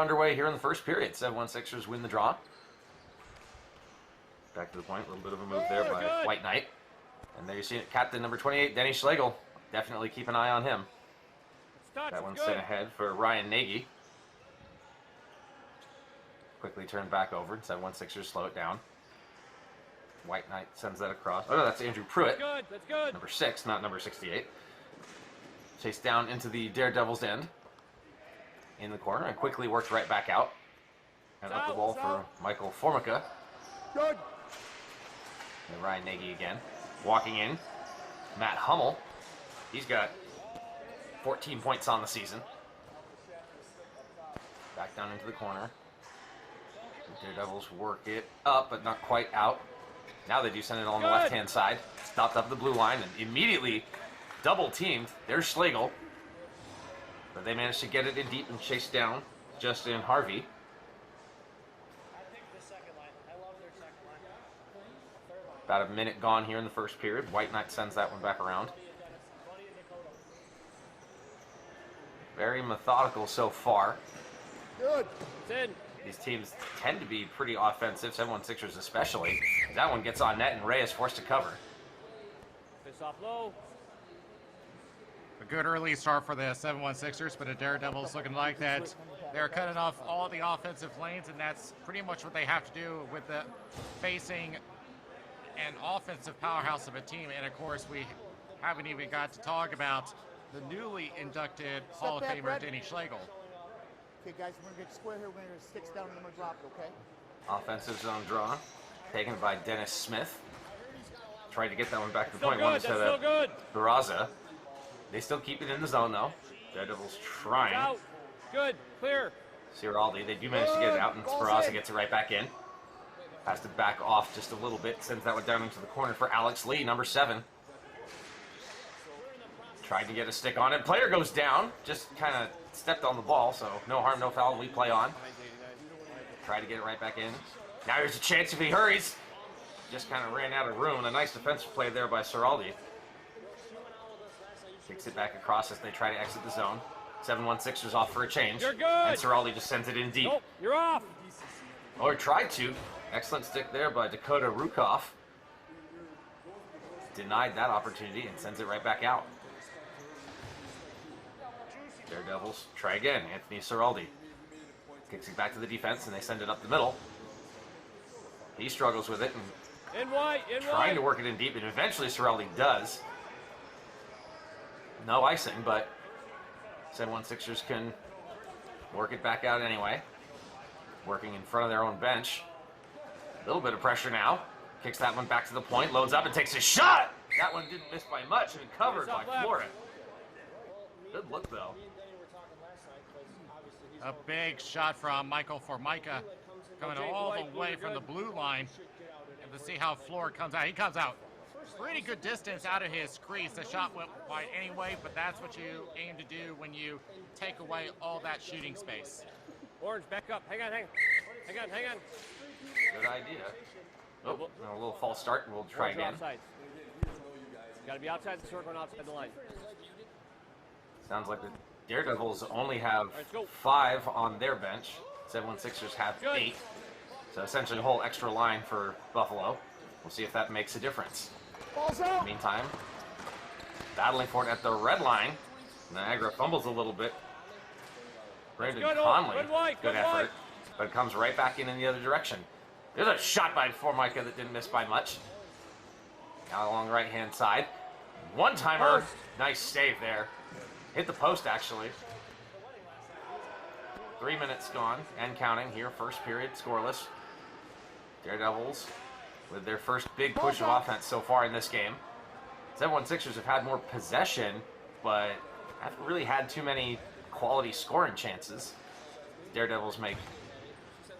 underway here in the first period. 7-1 Sixers win the draw. Back to the point, a little bit of a move there by White Knight. And there you see it, captain number 28, Denny Schlegel. Definitely keep an eye on him. That one's sent ahead for Ryan Nagy. Quickly turned back over. 7-1 Sixers slow it down. White Knight sends that across. Oh no, that's Andrew Pruitt. That's good. Number 6, not number 68. Chased down into the Daredevils' end. In the corner and quickly worked right back out. And up the wall for Michael Formica. Good. And Ryan Nagy again. Walking in. Matt Hummel. He's got 14 points on the season. Back down into the corner. The Daredevils work it up, but not quite out. Now they do send it on the left-hand side. Stopped up the blue line and immediately double-teamed. There's Schlegel. But they managed to get it in deep and chase down Justin Harvey. About a minute gone here in the first period. White Knight sends that one back around. Very methodical so far. Good. It's in. These teams tend to be pretty offensive, 7-1 Sixers especially. That one gets on net and Ray is forced to cover. Face off low. A good early start for the 7-1 Sixers, but the Daredevils looking like that they're cutting off all the offensive lanes, and that's pretty much what they have to do with the facing an offensive powerhouse of a team. And of course, we haven't even got to talk about the newly inducted Hall of Famer Denny Schlegel. Okay, guys, we're gonna get square here. We're gonna sticks down and then we're gonna drop it, okay? Offensive zone draw, taken by Dennis Smith. Tried to get that one back to the point. That's still good. Barraza. They still keep it in the zone though. Daredevils trying. Out. Good. Clear. Ciraldi, they do manage to get it out, and Barraza gets it right back in. Has to back off just a little bit. Sends that one down into the corner for Alex Lee, number 7. Tried to get a stick on it. Player goes down. Just kind of stepped on the ball, so no harm, no foul. We play on. Try to get it right back in. Now here's a chance if he hurries. Just kind of ran out of room. A nice defensive play there by Ciraldi. Kicks it back across as they try to exit the zone. 7-1 Sixers off for a change. You're good. And Ciraldi just sends it in deep. Nope, you're off. Or tried to. Excellent stick there by Dakota Rukoff. Denied that opportunity and sends it right back out. Daredevils try again. Anthony Ciraldi kicks it back to the defense, and they send it up the middle. He struggles with it and trying to work it in deep, and eventually Ciraldi does. No icing, but 7-1 Sixers can work it back out anyway. Working in front of their own bench. A little bit of pressure now. Kicks that one back to the point, loads up and takes a shot! That one didn't miss by much and covered by Florida. Good look though. A big shot from Michael Formica coming all the way from the blue line. And to see how Fleur comes out. He comes out pretty good distance out of his crease. The shot went wide anyway, but that's what you aim to do when you take away all that shooting space. Orange, back up. Hang on. Good idea. Oh, a little false start, and we'll try again. Got to be outside the circle and outside the line. Sounds like the Daredevils only have 5 on their bench. 7-1 Sixers have 8. So essentially a whole extra line for Buffalo. We'll see if that makes a difference. Balls out. In the meantime, battling for it at the red line. Niagara fumbles a little bit. Brandon Conley, good effort. But it comes right back in the other direction. There's a shot by Formica that didn't miss by much. Now along the right-hand side. One-timer. Nice save there. Hit the post, actually. 3 minutes gone and counting here. First period, scoreless. Daredevils with their first big push of offense so far in this game. 7-1 Sixers have had more possession, but haven't really had too many quality scoring chances. Daredevils make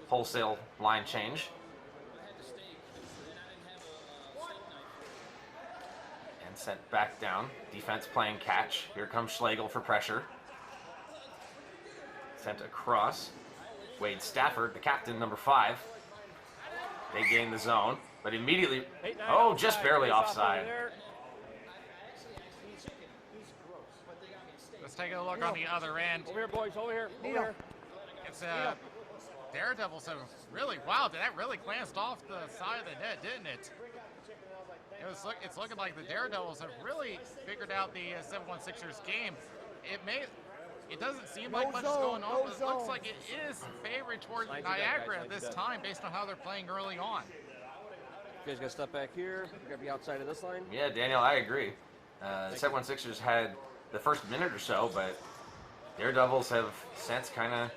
wholesale line change. And sent back down. Defense playing catch. Here comes Schlegel for pressure. Sent across. Wade Stafford, the captain, number 5. They gain the zone, but immediately, just barely offside. Let's take a look on the other end. Over here, boys, over here. But Daredevils have really, wow, that really glanced off the side of the net, didn't it? It's looking like the Daredevils have really figured out the 7-1-6ers game. It doesn't seem like much is going on, but it looks like it is favored toward Niagara this time based on how they're playing early on. You guys got to step back here. You got to be outside of this line. Yeah, Daniel, I agree. The 7-1-6ers had the first minute or so, but Daredevils have since kind of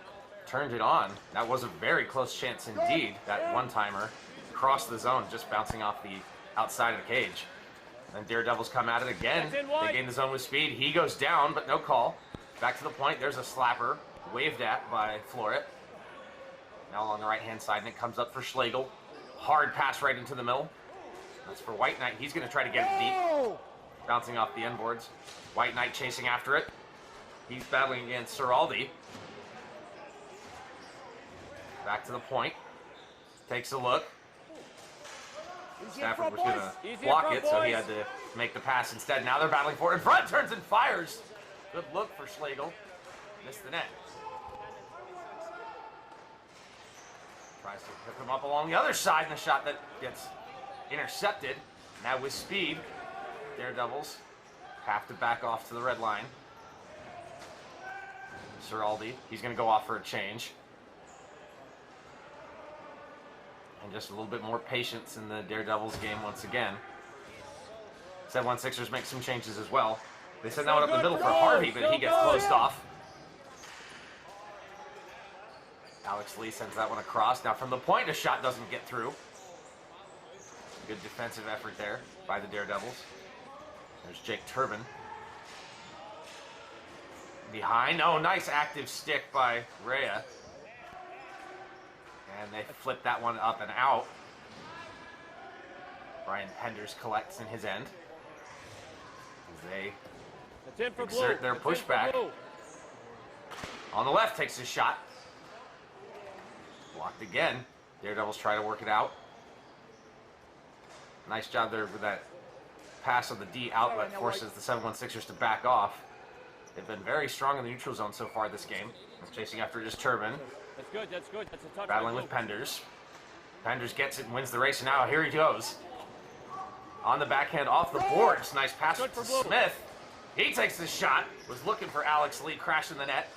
turned it on. That was a very close chance indeed, that one-timer across the zone, just bouncing off the outside of the cage. Then Daredevils come at it again. They gain the zone with speed. He goes down, but no call. Back to the point. There's a slapper waved at by Floret. Now on the right-hand side, and it comes up for Schlegel. Hard pass right into the middle. That's for White Knight. He's going to try to get it deep. Bouncing off the end boards. White Knight chasing after it. He's battling against Seraldi. Back to the point. Takes a look. Stafford was going to block it, so he had to make the pass instead. Now they're battling for it in front. Turns and fires. Good look for Schlegel. Missed the net. Tries to pick him up along the other side, and the shot that gets intercepted. Now with speed, Daredevils have to back off to the red line. Seraldi, he's going to go off for a change. And just a little bit more patience in the Daredevils game once again. 7-1-6ers make some changes as well. They send that one up the middle for Harvey, but he gets closed off. Alex Lee sends that one across. Now from the point, a shot doesn't get through. Good defensive effort there by the Daredevils. There's Jake Turbin. Behind. Oh, nice active stick by Rhea. And they flip that one up and out. Brian Penders collects in his end. As they exert their pushback. On the left, takes his shot. Blocked again. Daredevils try to work it out. Nice job there with that pass on the D outlet. Forces the 7-1-6ers to back off. They've been very strong in the neutral zone so far this game. Chasing after just Turbin. That's good, that's good. That's a touch. Battling with Penders. Penders gets it and wins the race, and now here he goes. On the backhand off the boards. Nice pass to Smith. He takes the shot. Was looking for Alex Lee, crashing the net.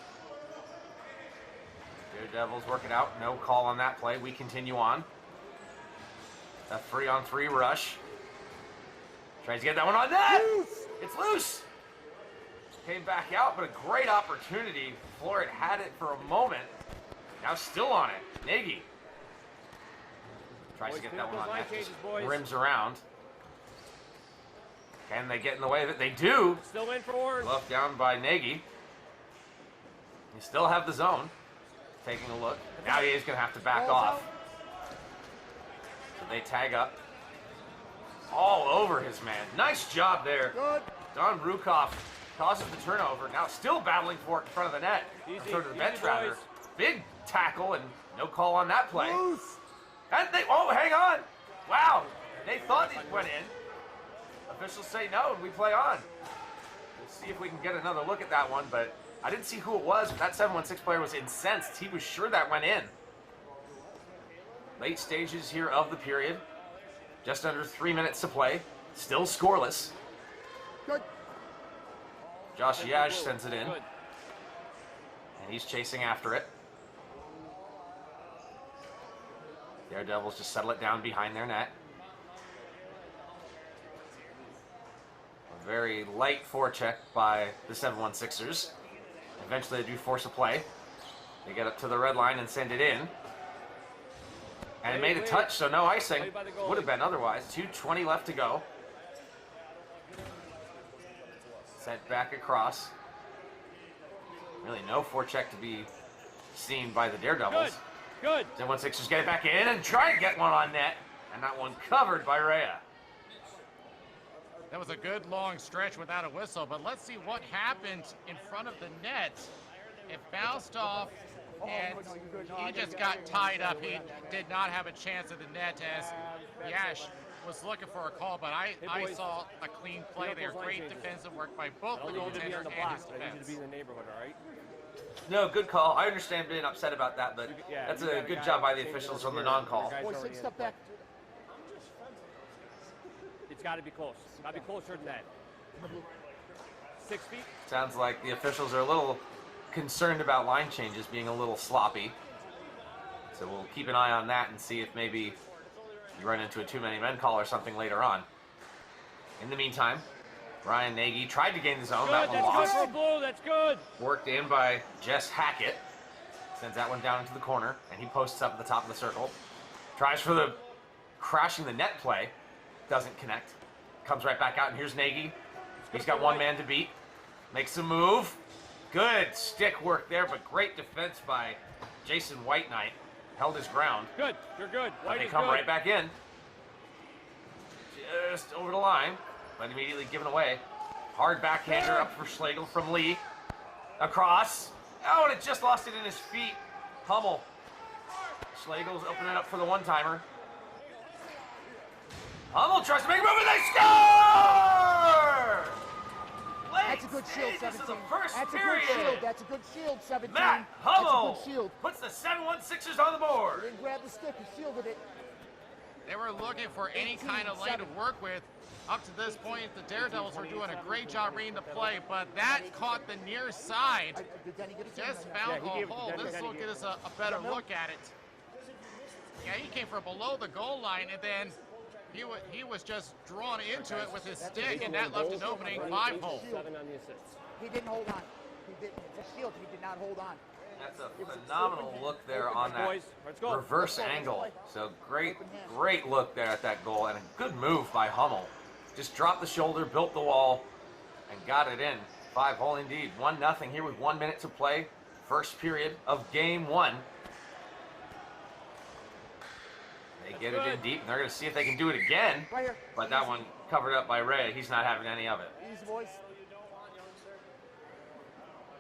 Daredevils work it out. No call on that play. We continue on. A 3-on-3 rush. Tries to get that one on net. It's loose. Came back out, but a great opportunity. Floret had it for a moment. Now still on it. Nagy tries to get that one on net. Rims around. Can they get in the way of it? They do. Still in forward. Left down by Nagy. You still have the zone. Taking a look. Now he is going to have to back off. So they tag up. All over his man. Nice job there. Don Rukoff causes the turnover. Now still battling for it in front of the net. Sort of the bench rather. Big tackle and no call on that play. And they, oh, hang on. Wow. They thought it went in. Officials say no, and we play on. We'll see if we can get another look at that one, but I didn't see who it was, but that 7-1-6 player was incensed. He was sure that went in. Late stages here of the period. Just under 3 minutes to play. Still scoreless. Josh Yash sends it in. And he's chasing after it. Daredevils just settle it down behind their net. A very light forecheck by the 7-1-6ers. Eventually they do force a play. They get up to the red line and send it in. And it made a touch, so no icing. Would have been otherwise. 2:20 left to go. Sent back across. Really no forecheck to be seen by the Daredevils. Good. 7-1-6ers get it back in and try to get one on net. And that one covered by Rhea. That was a good long stretch without a whistle, but let's see what happened in front of the net. It bounced off, and he just got tied up. He did not have a chance at the net as Yash was looking for a call, but I saw a clean play there. Great defensive work by both the goaltender and his defense. To be in the neighborhood, all right? No, good call. I understand being upset about that, but Yeah, that's you a got good guy job by the changing officials over on the here. non-call. Your guy's Boys, already take a in step play. back. It's got to be close. Got to be closer than that. 6 feet. Sounds like the officials are a little concerned about line changes being a little sloppy. So we'll keep an eye on that and see if maybe you run into a too many men call or something later on. In the meantime, Ryan Nagy tried to gain the zone. Good, That one that's lost. good for blue. That's good. Worked in by Jess Hackett. Sends that one down into the corner, and he posts up at the top of the circle. Tries for the crashing the net play. Doesn't connect. Comes right back out, and here's Nagy. He's got one man to beat. Makes a move. Good stick work there, but great defense by Jason Whiteknight. Held his ground. Good. You're good. But White they is come good. right back in. Just over the line, but immediately given away. Hard backhander up for Schlegel from Lee. Across. Oh, and it just lost it in his feet. Hummel. Schlegel's opening up for the one-timer. Hummel tries to make a move, and they score! That's a good shield, This is 17. the first That's a period. good shield. That's a good shield, 17. Matt That's a Hummel good shield. puts the 7-1-6ers on the He board. didn't grab the stick. He shielded it. They were looking for any kind of lane to work with. Up to this point, the Daredevils were doing a great job reading the play, but that caught the near side. Did Denny get it? Just found Yeah, he gave a it to hole. Denny. This Denny will gave get it. us a better look at it. Yeah, he came from below the goal line, and then he was just drawn into it with his stick, and that left an opening 5-hole. 7 on the assists. He didn't hold on. He did. It's a shield. He did not hold on. That's a phenomenal look there on that Boys, let's go. reverse angle. So great look there at that goal, and a good move by Hummel. Just dropped the shoulder, built the wall, and got it in. 5-hole indeed. 1-0 here with 1 minute to play. First period of game 1. They get it in deep, and they're going to see if they can do it again. Right here. But that one covered up by Ray. He's not having any of it. Easy, boys.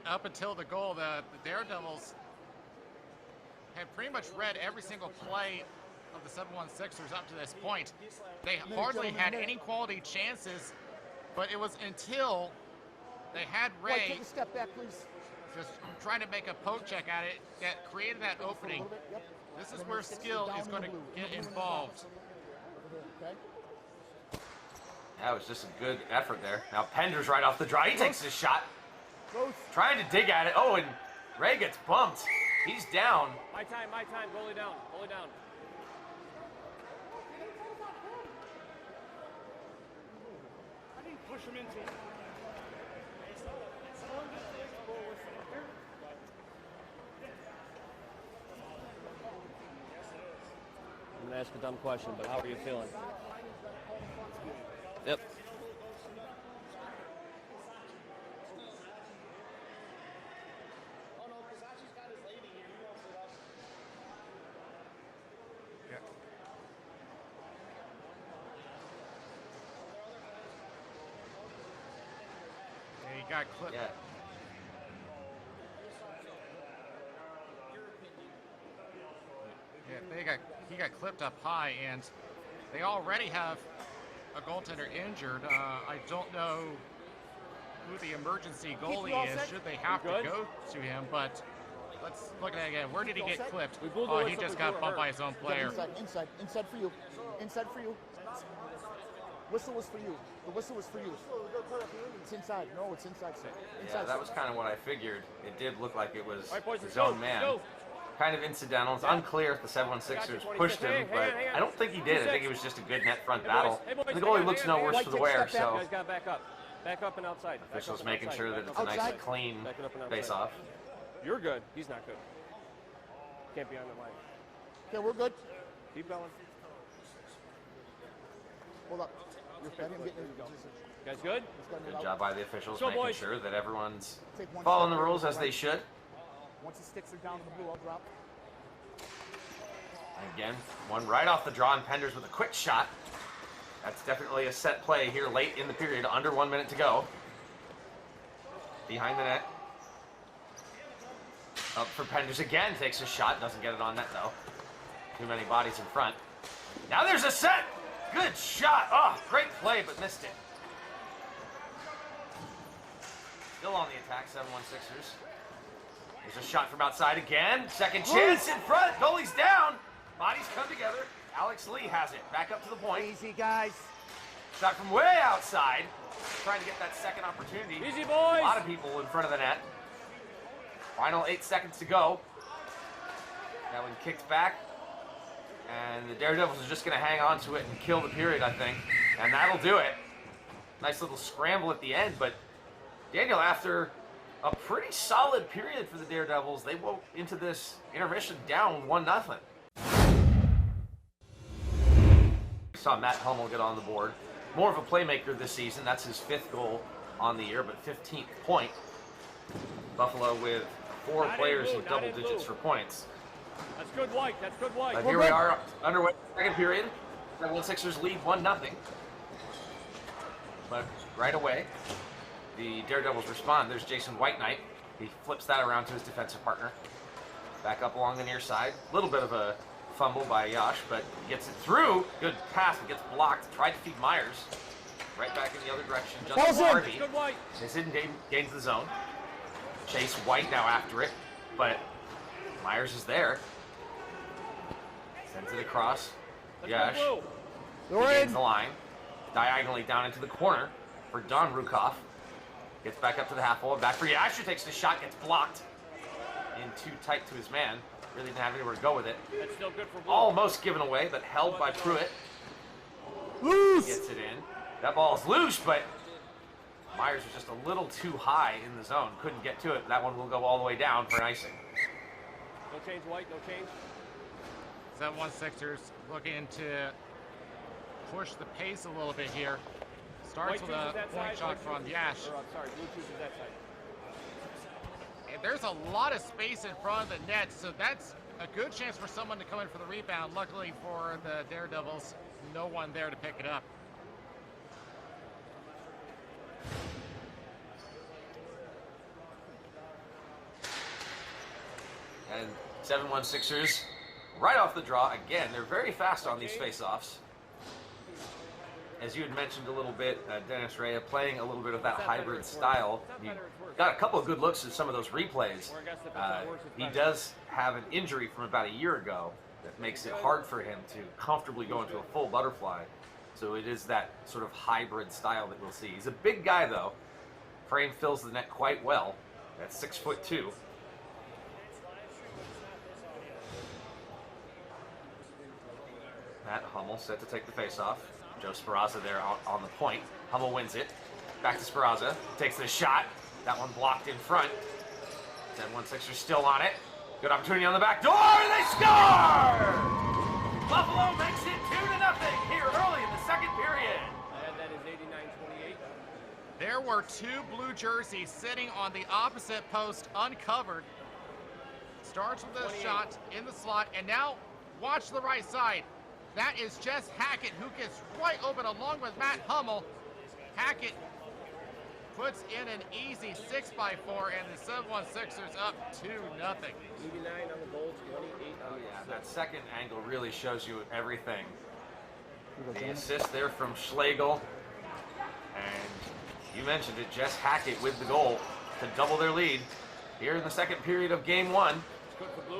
Up until the goal, the Daredevils had pretty much read every single play of the 7-1-6ers up to this point. They hardly had any quality chances, but it was until they had White, Ray take a step back, please. just trying to make a poke check at it that created that opening. Yep. This is where skill is going to get involved. Okay. That was just a good effort there. Now Pender's right off the draw. He takes his shot. Close. Trying to dig at it. Oh, and Ray gets bumped. He's down. My time. Goalie down. Goalie down. I didn't push him into it. I'm going to ask a dumb question, but how are you feeling? Yep. Yeah, he got clipped. Yeah. Yeah, he got clipped up high, and they already have a goaltender injured. I don't know who the emergency goalie is. Should they have to go to him? But let's look at it again. Where did he get clipped? Oh, he just got bumped by his own player. Inside for you. Inside for you. Whistle was for you. The whistle was for you. It's inside. No, it's inside, sir. Yeah, Inside. that was kind of what I figured. It did look like it was All right, boys, his let's go, own man. let's go. Kind of incidental. It's unclear if the 7-1-6ers pushed him, but I don't think he did. I think it was just a good net front battle. Hey, boys, And the goalie hang on, looks hang on, no worse White, for the take a wear, step back. You so guys got to back up. Back up and outside. Back officials up and making outside. sure that Back it's up a and nice, outside. clean Back it up and outside. face-off. You're good. He's not good. Can't be on the line. Okay, we're good. Keep going. Hold up. You're Let him good. get There in. you go. You guys good? Good job by the officials So, making boys. sure that everyone's Take one following step the rules forward, as they right? should. Once the sticks are down in the blue, I'll drop. Again, one right off the draw, and Penders with a quick shot. That's definitely a set play here late in the period, under 1 minute to go. Behind the net. Up for Penders again, takes a shot, doesn't get it on net though. Too many bodies in front. Now there's a set! Good shot! Oh, great play, but missed it. Still on the attack, 7-1-6ers. There's a shot from outside again. Second chance in front. Goalie's down. Bodies come together. Alex Lee has it. Back up to the point. Easy, guys. Shot from way outside. Trying to get that second opportunity. Easy, boys. A lot of people in front of the net. Final 8 seconds to go. That one kicked back. And the Daredevils are just going to hang on to it and kill the period, I think. And that'll do it. Nice little scramble at the end. But Daniel, after a pretty solid period for the Daredevils, they went into this intermission down 1-0. We saw Matt Hummel get on the board. More of a playmaker this season. That's his 5th goal on the year, but 15th point. Buffalo with 4 players in double digits for points. That's good, White. That's good, White. But here we are underway, second period. 76ers lead 1-0. But right away, the Daredevils respond. There's Jason Whiteknight. He flips that around to his defensive partner. Back up along the near side. A little bit of a fumble by Yash, but gets it through. Good pass, but gets blocked. Tried to feed Myers. Right back in the other direction. Justin Harvey is in, gains the zone. Chase White now after it, but Myers is there. Sends it across. Yash. He gains the line. Diagonally down into the corner for Don Rukoff. Gets back up to the half wall. Back for Yash, who takes the shot, gets blocked. In too tight to his man. Really didn't have anywhere to go with it. That's still good for Blue. Almost given away, but held by Pruitt. Loose! Gets it in. That ball is loose, but Myers was just a little too high in the zone. Couldn't get to it. That one will go all the way down for an icing. No change, White. No change. 7-1-6ers looking to push the pace a little bit here. Starts with a point shot from Yash. Blue chooses that side. And there's a lot of space in front of the net, so that's a good chance for someone to come in for the rebound. Luckily for the Daredevils, no one there to pick it up. And 7-1-6ers right off the draw. Again, they're very fast on these face-offs. As you had mentioned a little bit, Dennis Rea playing a little bit of that hybrid style. He got a couple of good looks at some of those replays. He does have an injury from about a year ago that makes it hard for him to comfortably go into a full butterfly. So it is that sort of hybrid style that we'll see. He's a big guy, though. Frame fills the net quite well at 6'2". Matt Hummel set to take the face-off. Joe Speraza there on the point. Hummel wins it. Back to Speraza. Takes the shot. That one blocked in front. 7-1-6ers still on it. Good opportunity on the back door, and they score! Buffalo makes it 2-0 here early in the second period. And that is 89-28. There were 2 blue jerseys sitting on the opposite post uncovered. Starts with a shot in the slot, and now watch the right side. That is Jess Hackett, who gets right open along with Matt Hummel. Hackett puts in an easy 6x4, and the 7-1-6ers up 2-0. 89 on the goal, 28 on the That second angle really shows you everything. The assist there from Schlegel. And you mentioned it, Jess Hackett with the goal to double their lead here in the second period of Game 1.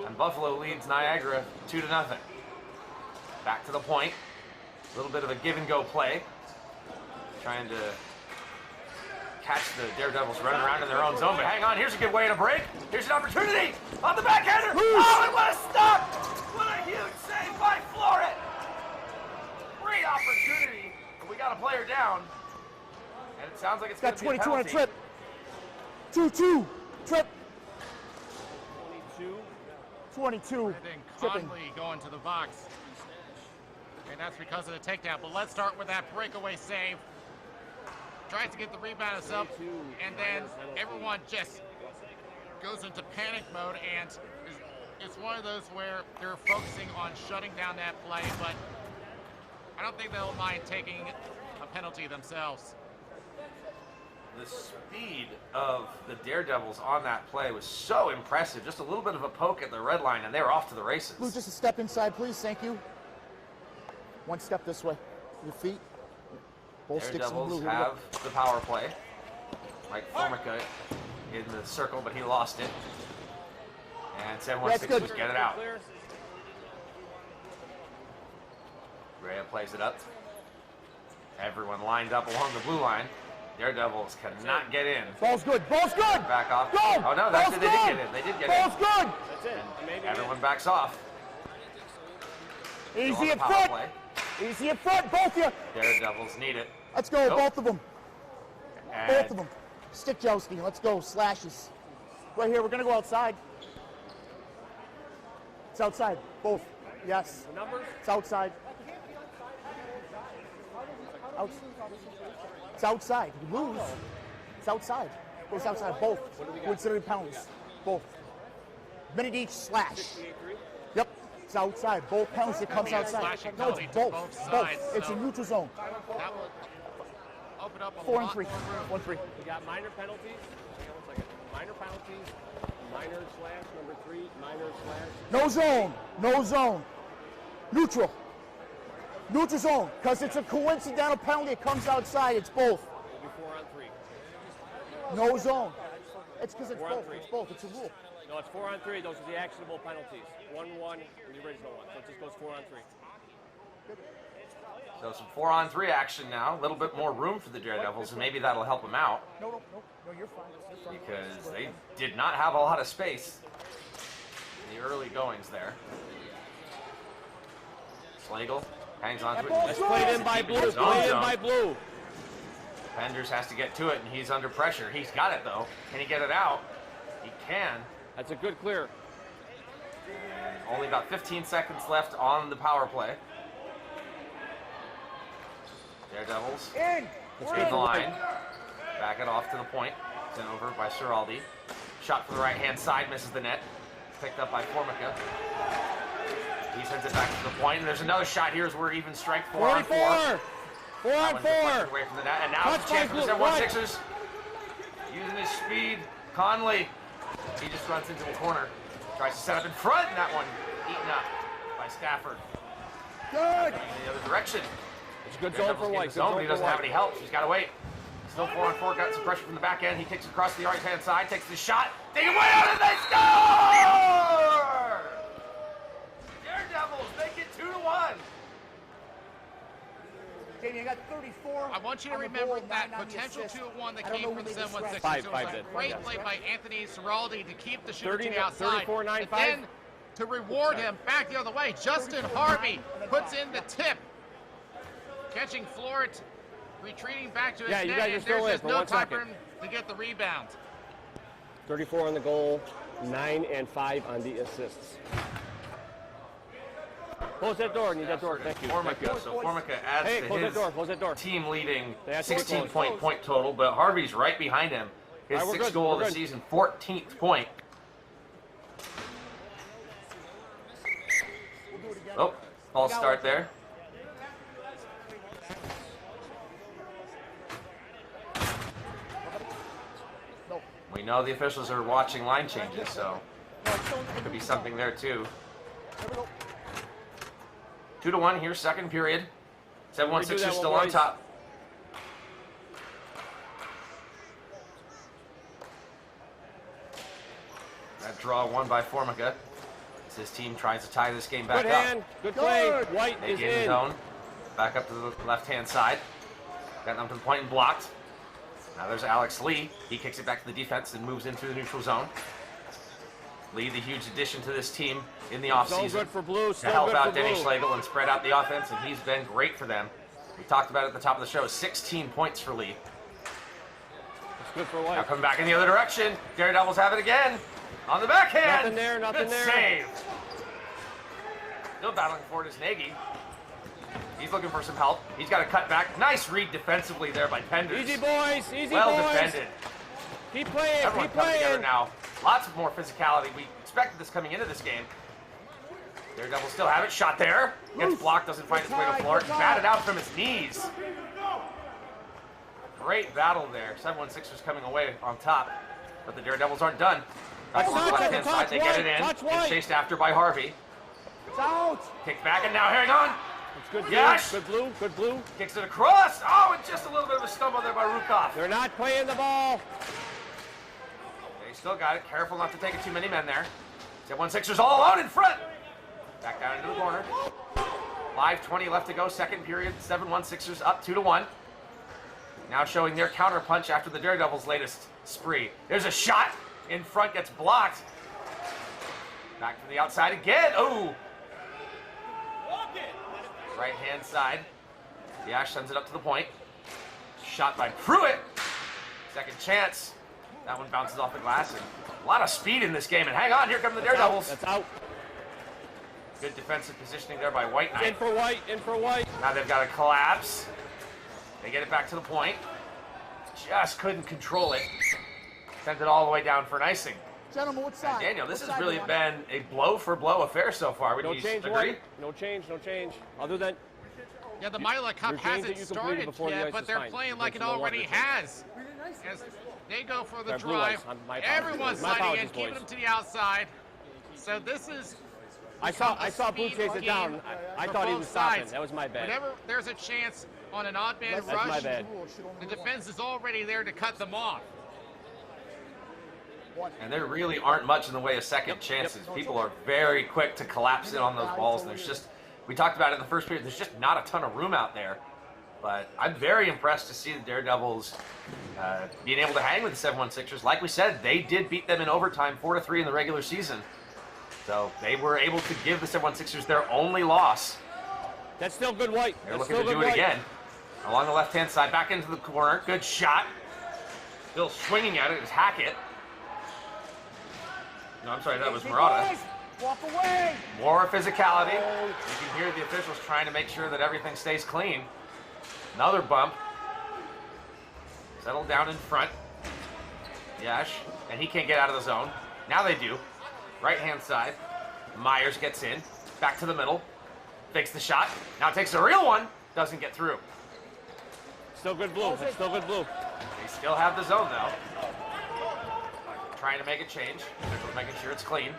And Buffalo leads Niagara 2-0. Back to the point. A little bit of a give-and-go play. Trying to catch the Daredevils running around in their own zone. But hang on, here's a good way to break. Here's an opportunity on the backhander. Oh, and what a stop! What a huge save by Floret! Great opportunity. But we got a player down. And it sounds like it's going to be a 22 on a penalty. trip. 2-2. Trip. 22. 22. And then Tripping. Conley going to the box. And that's because of the takedown. But let's start with that breakaway save. Tries to get the rebound himself, and then everyone just goes into panic mode, and it's one of those where they're focusing on shutting down that play, but I don't think they'll mind taking a penalty themselves. The speed of the Daredevils on that play was so impressive. Just a little bit of a poke at the red line, and they were off to the races. Blue, just a step inside, please. Thank you. One step this way. Your feet. Both sticks in blue. Daredevils have the power play. Mike Formica in the circle, but he lost it. And 7-1-6ers get it out. Clear. Rhea plays it up. Everyone lined up along the blue line. Daredevils cannot get in. Ball's good. Ball's good. Back off. Go. Oh no, Ball's they did get in. They did get Ball's in. good. That's it. Maybe Everyone backs off. Still on Easy the at power front. play. Easy at front. Both of you. Daredevils need it. Let's go. Nope. Both of them. And Both of them. Stick jousting. Let's go. Slashes. Right here. We're going to go outside. It's outside. Both. Yes. the numbers. It's outside. It's outside. You lose. It's outside. Goes outside. Both. Considered penalties. Both. Minute each slash. 68-3. Yep. It's outside. Both penalties. It comes That'll be a outside. slashing No, it's penalty to both. both Both. sides, It's so- a neutral zone. That will open up a 4 and lot 3. more room. 1-3. We got minor penalties. Hang on 1 second. Minor penalties. Minor slash number 3. Minor slash. No zone. No zone. Neutral. Neutral zone. Because it's a coincidental penalty. It comes outside. It's both. It'll be 4 on 3. No zone. It's because it's 4 on both. 3. It's both. It's a rule. No, it's 4 on 3. Those are the actionable penalties. 1-1 and the original one. So it just goes 4 on 3. so some 4-on-3 action now. A little bit more room for the Daredevils, and maybe that'll help them out No, you're fine. You're fine. because they did not have a lot of space in the early goings there. Slagle hangs on to it. Let's play it in by blue. Zone, Play it in zone. by blue. Penders has to get to it, and he's under pressure. He's got it, though. Can he get it out? He can. That's a good clear. Only about 15 seconds left on the power play. Daredevils In. in the line. Back it off to the point. Sent over by Ciraldi. Shot from the right-hand side, misses the net. Picked up by Formica. He sends it back to the point, and there's another shot here as we're even strike 4 on 4. 44. 4 That on one's deflected 4. away from the net, and now Touch it's a chance by for the Blue. 7-1-6ers. Using his speed, Conley. He just runs into a corner. Tries to set up in front, and that one eaten up by Stafford. Good. In the other direction. It's a good zone for White. Good Zone, but zone he for doesn't have White. any help. He's got to wait. Still 4 on 4. Got some pressure from the back end. He kicks across the right-hand side. Takes the shot. They get way out and they score! Daredevils make it 2-1. Jamie, I got 34. I want you to on the remember goal, that 9 on the potential assist. 2-1 that I don't came know from who they 7-1-6. distracted. Five It was a did. great Yeah. play by Anthony Ciraldi to keep the shooter 30 to the outside. 34-9-5. And then to reward him back the other way, Justin Harvey puts in the tip. Catching Flort, retreating back to his Yeah, you net, guys are and still there's in just for no 1 time for second. him to get the rebound. 34 on the goal. 9 and 5 on the assists. Close that door. Need that door. Thank you. Formica. So Formica adds Hey, to close that his door. Close that door. team-leading They have to 16-point close. total, but Harvey's right behind him. His All right, we're 6th good, goal of we're the good. season, 14th point. Oh, false start there. No. We know the officials are watching line changes, so No, it's still- could be something there too. There we go. 2-1 here, second period. 7-1-6 that is one, still on boys. top. That draw won by Formica. As his team tries to tie this game back Good up. hand. Good play. Good. White They is get in in. zone. Back up to the left-hand side. Got them to the point and blocked. Now there's Alex Lee. He kicks it back to the defense and moves in through the neutral zone. Lee, the huge addition to this team in the So offseason good for Blue. to So help good out for Denny Blue. Schlegel and spread out the offense, and he's been great for them. We talked about it at the top of the show. 16 points for Lee. It's good for Now White. coming back in the other direction. Daredevils have it again. On the backhand. Nothing there, nothing Good there. save. Still battling for it is Nagy. He's looking for some help. He's got to cut back. Nice read defensively there by Penders. Easy boys. Easy Well boys. defended. Keep playing. Everyone Keep coming together playing. now. Lots of more physicality. We expected this coming into this game. Daredevils still have it. Shot there. Gets blocked. Doesn't find its way to Flort. Batted out from his knees. Great battle there. 7-1-6ers coming away on top. But the Daredevils aren't done. Back on the Touch, left-hand touch, side. They get it in. touch, It's White. chased after by Harvey. It's out. Kicked back and now hang on. It's good blue. Yes. Good blue. Good blue. Kicks it across. Oh, and just a little bit of a stumble there by Rukov. They're not playing the ball. They still got it. Careful not to take it too many men there. 7-1-6ers all alone in front. Back down into the corner. 5:20 left to go, second period. 7-1-6ers up 2-1. Now showing their counter punch after the Daredevils' latest spree. There's a shot in front, gets blocked. Back from the outside again. Oh! Right hand side. The Ash sends it up to the point. Shot by Pruitt. Second chance. That one bounces off the glass. And a lot of speed in this game. And hang on, here come the Daredevils. That's out. Good defensive positioning there by White Knight. In for White, in for White. Now they've got a collapse. They get it back to the point. Just couldn't control it. Sent it all the way down for an icing. Gentlemen, what side? And Daniel, this What has side really you want? been a blow-for-blow affair so far. Would No you change, agree? White. No change, no change. Other than Yeah, the Mila Cup Your games hasn't that you completed started before the yet, ice but is they're fine. playing It like makes it no already difference. has. As they go for the Sorry, blue drive, ice. My apologies, everyone's boys. My sliding in, apologies, keeping boys. them to the outside. So this is I saw Blue chase it down. I thought he was stopping. That was my bad. Whenever there's a chance on an odd man That's my rush, bad. the defense is already there to cut them off. And there really aren't much in the way of second chances. People are very quick to collapse in on those balls. There's just, we talked about it in the first period, there's just not a ton of room out there. But I'm very impressed to see the Daredevils being able to hang with the 7-1-6ers. Like we said, they did beat them in overtime 4-3 in the regular season. So they were able to give the 7-1-6ers their only loss. That's still good, White. They're That's looking to still do good, it White. again. Along the left-hand side, back into the corner. Good shot. Still swinging at it is Hackett. No, I'm sorry, that was Murata. Walk away. More physicality. You can hear the officials trying to make sure that everything stays clean. Another bump. Settle down in front. Yash, and he can't get out of the zone. Now they do. Right-hand side. Myers gets in. Back to the middle. Fakes the shot. Now takes a real one. Doesn't get through. Still good blue. That's still good blue. They still have the zone, though. Trying to make a change. Making sure it's clean.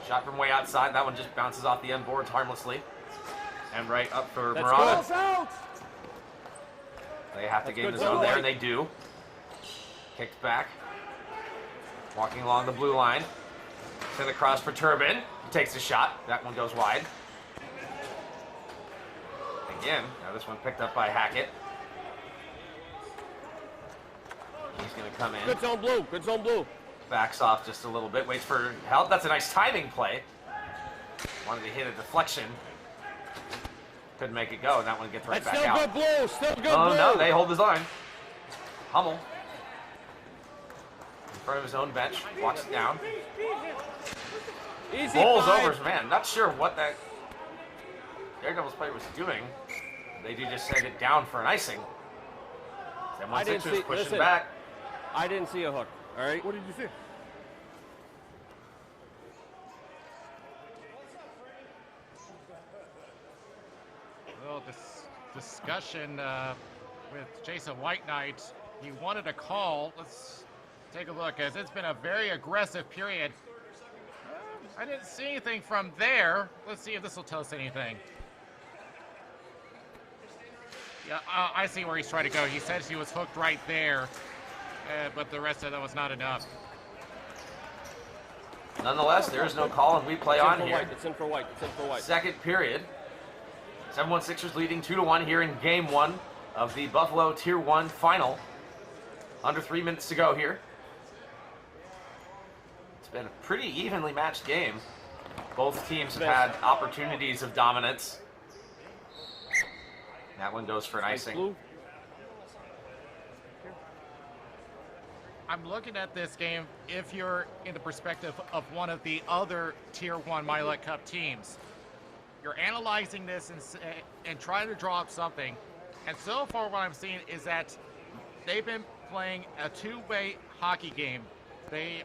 Shot from way outside. That one just bounces off the end boards harmlessly. And right up for That's Murata. good. Out. They have to That's gain good the zone, zone there, White. and they do. Kicked back. Walking along the blue line. Send across for Turbin. Takes a shot. That one goes wide. Again, now this one picked up by Hackett. He's going to come in. Good zone blue. Good zone blue. Backs off just a little bit. Waits for help. That's a nice timing play. Wanted to hit a deflection. Couldn't make it go, and that one gets right That's back still out. good blue. Still good Oh blue. no, they hold his line. Hummel. In front of his own bench. Walks it down. Easy Bowls five. over, man. Not sure what that Daredevils player was doing. They do just send it down for an icing. I didn't 7-1-6ers see- pushing listen. back. I didn't see a hook. All right. What did you see? Well, this discussion with Jason White Knight, he wanted a call. Let's take a look, as it's been a very aggressive period. I didn't see anything from there. Let's see if this will tell us anything. Yeah, I see where he's trying to go. He says he was hooked right there, but the rest of that was not enough. Nonetheless, there is no call, and we play on here. It's in for White. It's in for White. Second period. 7-1-6ers leading 2-1 here in game one of the Buffalo Tier 1 final. Under 3 minutes to go here. It's been a pretty evenly matched game. Both teams have had opportunities of dominance. That one goes for an Nice icing. blue. I'm looking at this game if you're in the perspective of one of the other Tier 1 Milet Cup teams. You're analyzing this and trying to draw up something. And so far what I'm seeing is that they've been playing a two-way hockey game. They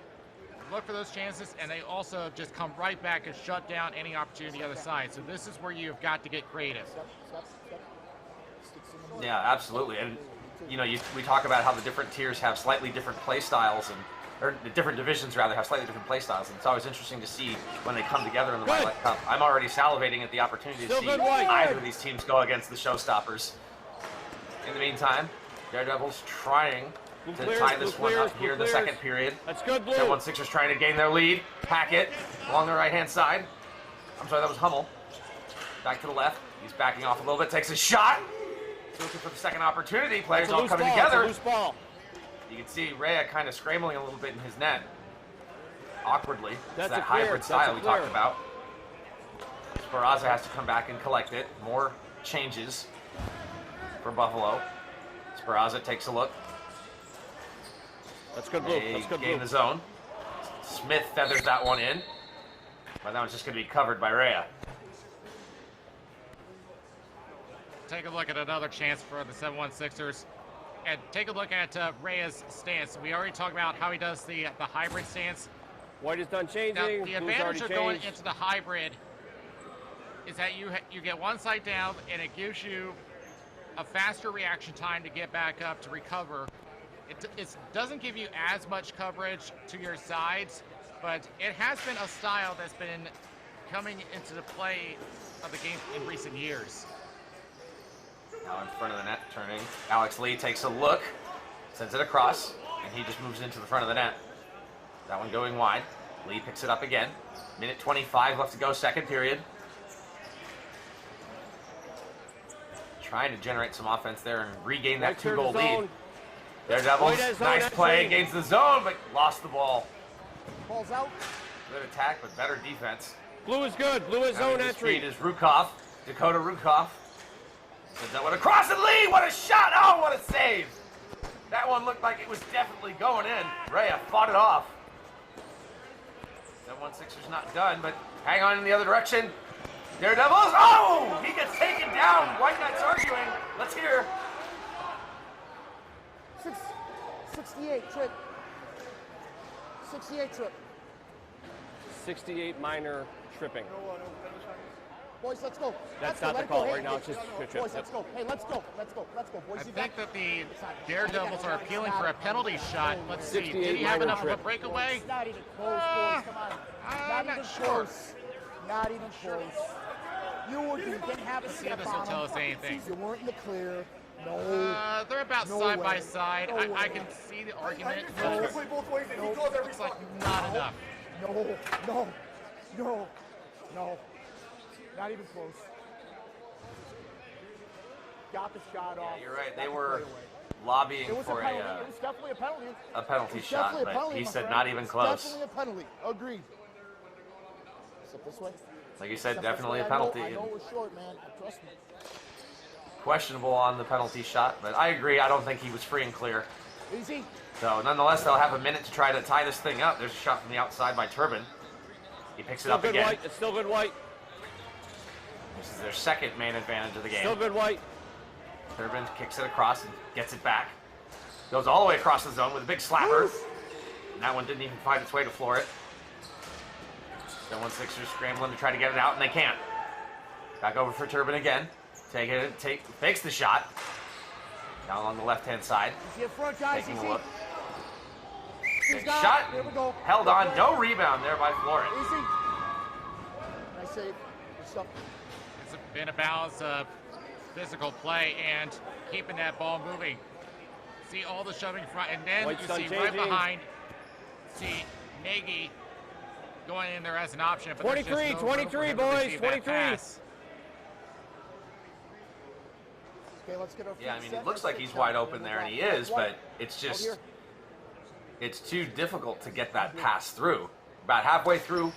look for those chances, and they also just come right back and shut down any opportunity on the other side. So this is where you've got to get creative. Yeah, absolutely. And you know, we talk about how the different tiers have slightly different play styles, or the different divisions rather have slightly different play styles. And it's always interesting to see when they come together in the Good. Milet Cup. I'm already salivating at the opportunity to Still see good, White. either of these teams go against the Showstoppers. In the meantime, Daredevils trying to tie this one up here in the second period. That's good, Blue. 7-1-6ers trying to gain their lead. Hackett along the right-hand side. I'm sorry, that was Hummel. Back to the left. He's backing off a little bit, takes a shot. Looking for the second opportunity. Players all coming together. Loose ball. You can see Rhea kind of scrambling a little bit in his net. Awkwardly. That's that hybrid style we talked about. Sparaza has to come back and collect it. More changes for Buffalo. Sparaza takes a look. That's good, Blue. That's good, Blue. Gain the zone. Smith feathers that one in. But that one's just going to be covered by Rhea. Take a look at another chance for the 7-1-6ers. And take a look at Rhea's stance. We already talked about how he does the hybrid stance. White is done changing. Now, the Blue's advantage of already going changed. into the hybrid is that you get one side down, and it gives you a faster reaction time to get back up to recover. It doesn't give you as much coverage to your sides, but it has been a style that's been coming into the play of the game in recent years. Now in front of the net, turning. Alex Lee takes a look, sends it across, and he just moves into the front of the net. That one going wide. Lee picks it up again. Minute 25 left to go, second period. Trying to generate some offense there and regain that two-goal lead. Daredevils, nice play, gains the zone, but lost the ball. Ball's out. Good attack, but better defense. Blue is good. Blue is zone entry. Speed is Rukoff, Dakota Rukoff. Sends that one across, and Lee, what a shot! Oh, what a save! That one looked like it was definitely going in. Rhea fought it off. 7-1-6ers not done, but hang on in the other direction. Daredevils, oh! He gets taken down. White Knight's arguing. Let's hear. 68 trip. 68 trip. 68 minor tripping. Boys, let's go. That's not the call right now. It's just a trip. Boys, let's go. Hey, let's go. Let's go. Let's go, boys. I think that the Daredevils are appealing for a penalty shot. Let's see. Did he have minor enough trip. of a breakaway? It's not even close, boys. Come on. I'm Not even not sure. close. Not even close. You didn't have a See if step this on will tell him. us anything. You weren't in the clear. No. They're about No side way. by side. No I way. can see the argument. No. But looks like not enough. No. Not even close. Got the shot off. You're right. They Got the were play away. lobbying It was for a penalty. It was definitely a penalty. a penalty It's shot, definitely a but penalty, he my said friend. not even It's close. Definitely a penalty. Agreed. Step this way. Like you said, Step this definitely way. a penalty. I know it was short, man. Trust me. Questionable on the penalty shot, but I agree. I don't think he was free and clear. Easy. So nonetheless, they'll have a minute to try to tie this thing up. There's a shot from the outside by Turbin. He picks it Still up good, again. White. It's still good, White. This is their second main advantage of the game. Still good, White. Turbin kicks it across and gets it back. Goes all the way across the zone with a big slapper. And that one didn't even find its way to floor it. 7-1-6ers scrambling to try to get it out, and they can't. Back over for Turbin again. Fakes the shot. Down along the left-hand side. Easy up front, guys. Taking Easy. a look. He's Big got shot. it. There we go. Held on. No rebound there by Florent. Easy. Nice save. Good stuff. It's been a balance of physical play and keeping that ball moving. See all the shoving front, and then White's you done see right changing. behind, see Nagy going in there as an option. But there's just 23, no room for 23, him to boys, receive that 23. pass. Okay, let's get our Yeah, I feet mean, set. it looks Let's like go. he's wide open there, and he is, but it's Out just, here. it's too difficult to get that pass through. About halfway through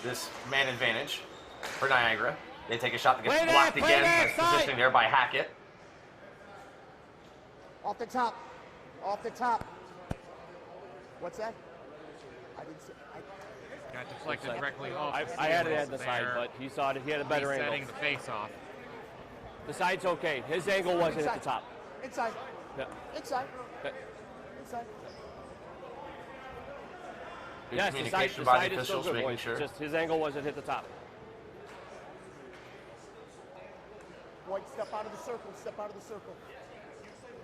this man advantage for Niagara. They take a shot that gets Play blocked that, play again. that Nice side. positioning there by Hackett. Off the top. Off the top. What's that? I didn't see. Got deflected directly off. I had it at the there. side, but he saw it. He had a better Resetting angle. the face off. The side's okay. His angle wasn't at the top. Inside. Yeah. Inside. Yeah. Inside. Good Yes, the communication side, by the side the is still officials, good, making boys. sure. Just his angle wasn't hit the top. White, step out of the circle. Step out of the circle.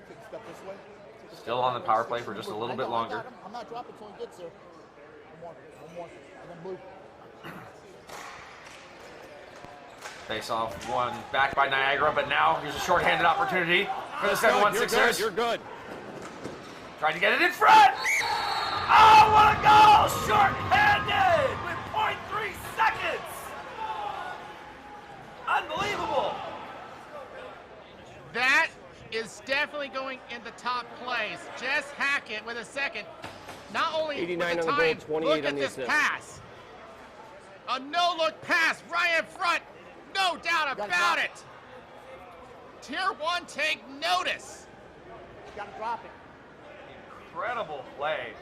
Take a step this way. Take a Still step on the that way. power play Stick for to just the a blue. little I bit know, I longer. got him. I'm not dropping until he gets there. One more. And then blue. Face off one back by Niagara, but now here's a shorthanded opportunity for the You're 7-1-6ers. good. You're good. Trying to get it in front. Oh, what a goal! Short-handed with 0.3 seconds. Unbelievable. That is definitely going in the top plays. Jess Hackett with a second. Not only 89 with the on the time, goal, 28 look on at the this assist. pass. A no-look pass right in front. No doubt about it. Tier 1, take notice. You gotta drop it. Incredible play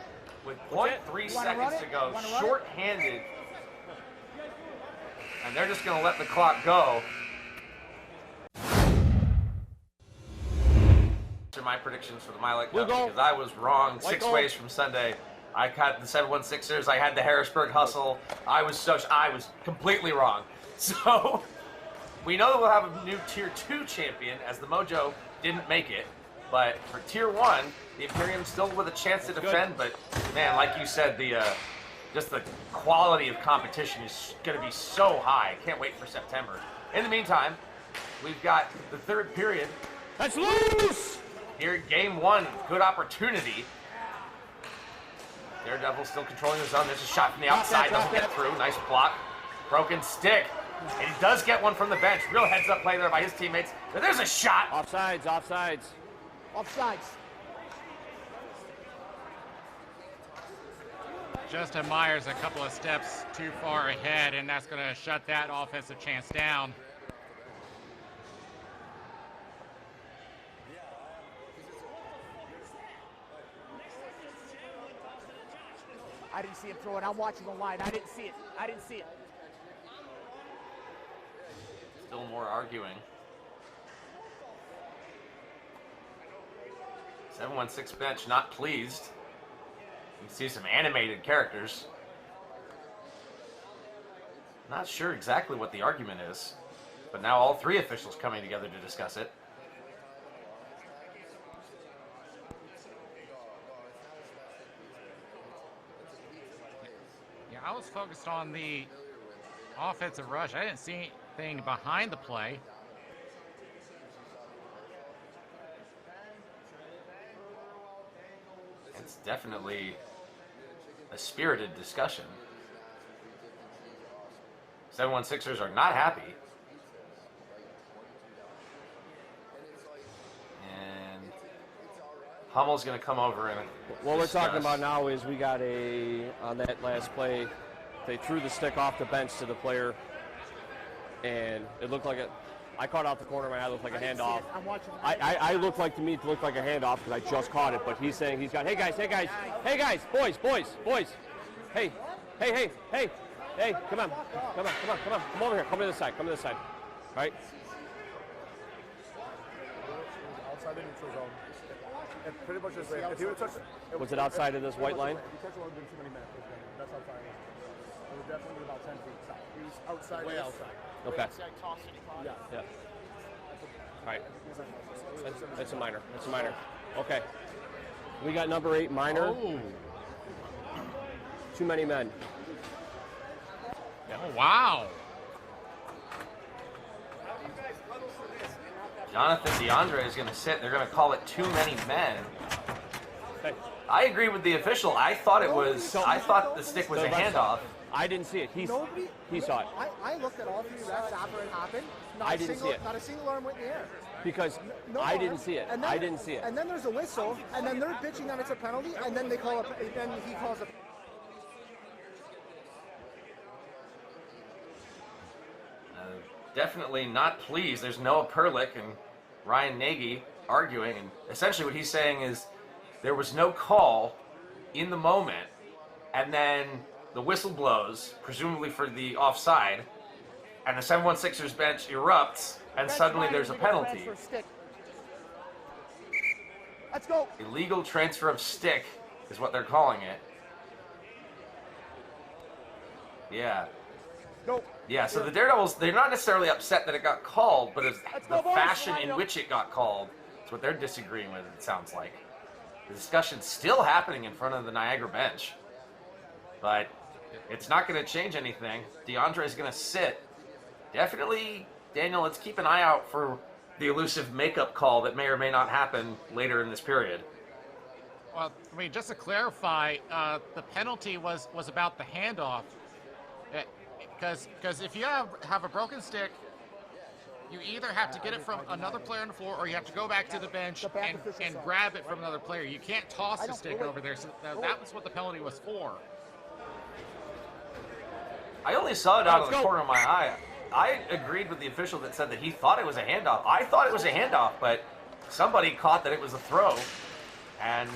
with What's it? 0.3 You wanna run seconds it? to go. You wanna run it? Short-handed. And they're just going to let the clock go. These are my predictions for the Milek Blue Cup goal. because I was wrong White six goal. ways from Sunday. I had the 7-1-6ers. I had the Harrisburg Hustle. I was completely wrong. So we know that we'll have a new Tier 2 champion as the Mojo didn't make it. But for Tier 1, the Imperium still with a chance to defend. But man, like you said, just the quality of competition is going to be so high. Can't wait for September. In the meantime, we've got the third period. That's loose! Here in Game 1, good opportunity. Daredevils still controlling the zone. There's a shot from the outside. Doesn't get through. Nice block. Broken stick. And he does get one from the bench. Real heads-up play there by his teammates. But there's a shot. Offsides, offsides. Offsides. Justin Myers a couple of steps too far ahead, and that's going to shut that offensive chance down. I didn't see him throw it. I'm watching the line. I didn't see it. I didn't see it. Still more arguing. 7-1-6 bench not pleased. You can see some animated characters. Not sure exactly what the argument is, but now all three officials coming together to discuss it. Yeah, I was focused on the offensive rush. I didn't see anything behind the play. It's definitely a spirited discussion. 7-1-6ers are not happy. And Hummel's going to come over and What we're discuss. talking about now is we got on that last play, they threw the stick off the bench to the player, and it looked like I caught out the corner of my eye, it looked like a handoff. I'm watching. I looked like, to me, it looked like a handoff because I just caught it, but he's saying he's got, hey guys, boys, hey, come on, come over here, come to this side, all right? Outside the neutral zone. And pretty much just if he would touch it. Was it outside of this white line? If you touch it, it would have been too many men. That's outside. It was definitely about 10 feet south. He was outside. Way outside. Okay. Yeah. Yeah. All right. That's a minor. Okay. We got number 8, minor. Oh, Too many men. oh wow. Jonathan DeAndre is going to sit. They're going to call it too many men. Hey. I agree with the official. I thought it was. I thought the stick was a handoff. I didn't see it. He saw it. I looked at all three refs after it happened. I didn't see it. Not a single arm went in the air. Because No I arm. didn't see it. And then- I didn't see it. And then there's a whistle, and then they're bitching that it's a penalty, and then they call it. Then he calls it. Definitely not pleased. There's Noah Perlick and Ryan Nagy arguing, and essentially what he's saying is there was no call in the moment, and then the whistle blows, presumably for the offside, and the 7-1-6ers bench erupts, and suddenly there's a penalty. Let's go. Illegal transfer of stick is what they're calling it. Yeah. Go. Yeah, so the Daredevils, they're not necessarily upset that it got called, but it's Let's the go, boys. fashion in Line up. which it got called is what they're disagreeing with, it sounds like. The discussion's still happening in front of the Niagara bench, but it's not going to change anything. DeAndre's going to sit. Definitely, Daniel, let's keep an eye out for the elusive makeup call that may or may not happen later in this period. Well, I mean, just to clarify, the penalty was about the handoff. Because if you have a broken stick, you either have to get it from another player on the floor, or you have to go back to the bench and grab it from another player. You can't toss the stick over there. So that was what the penalty was for. I only saw it out of the corner of my eye. I agreed with the official that said that he thought it was a handoff. I thought it was a handoff, but somebody caught that it was a throw, and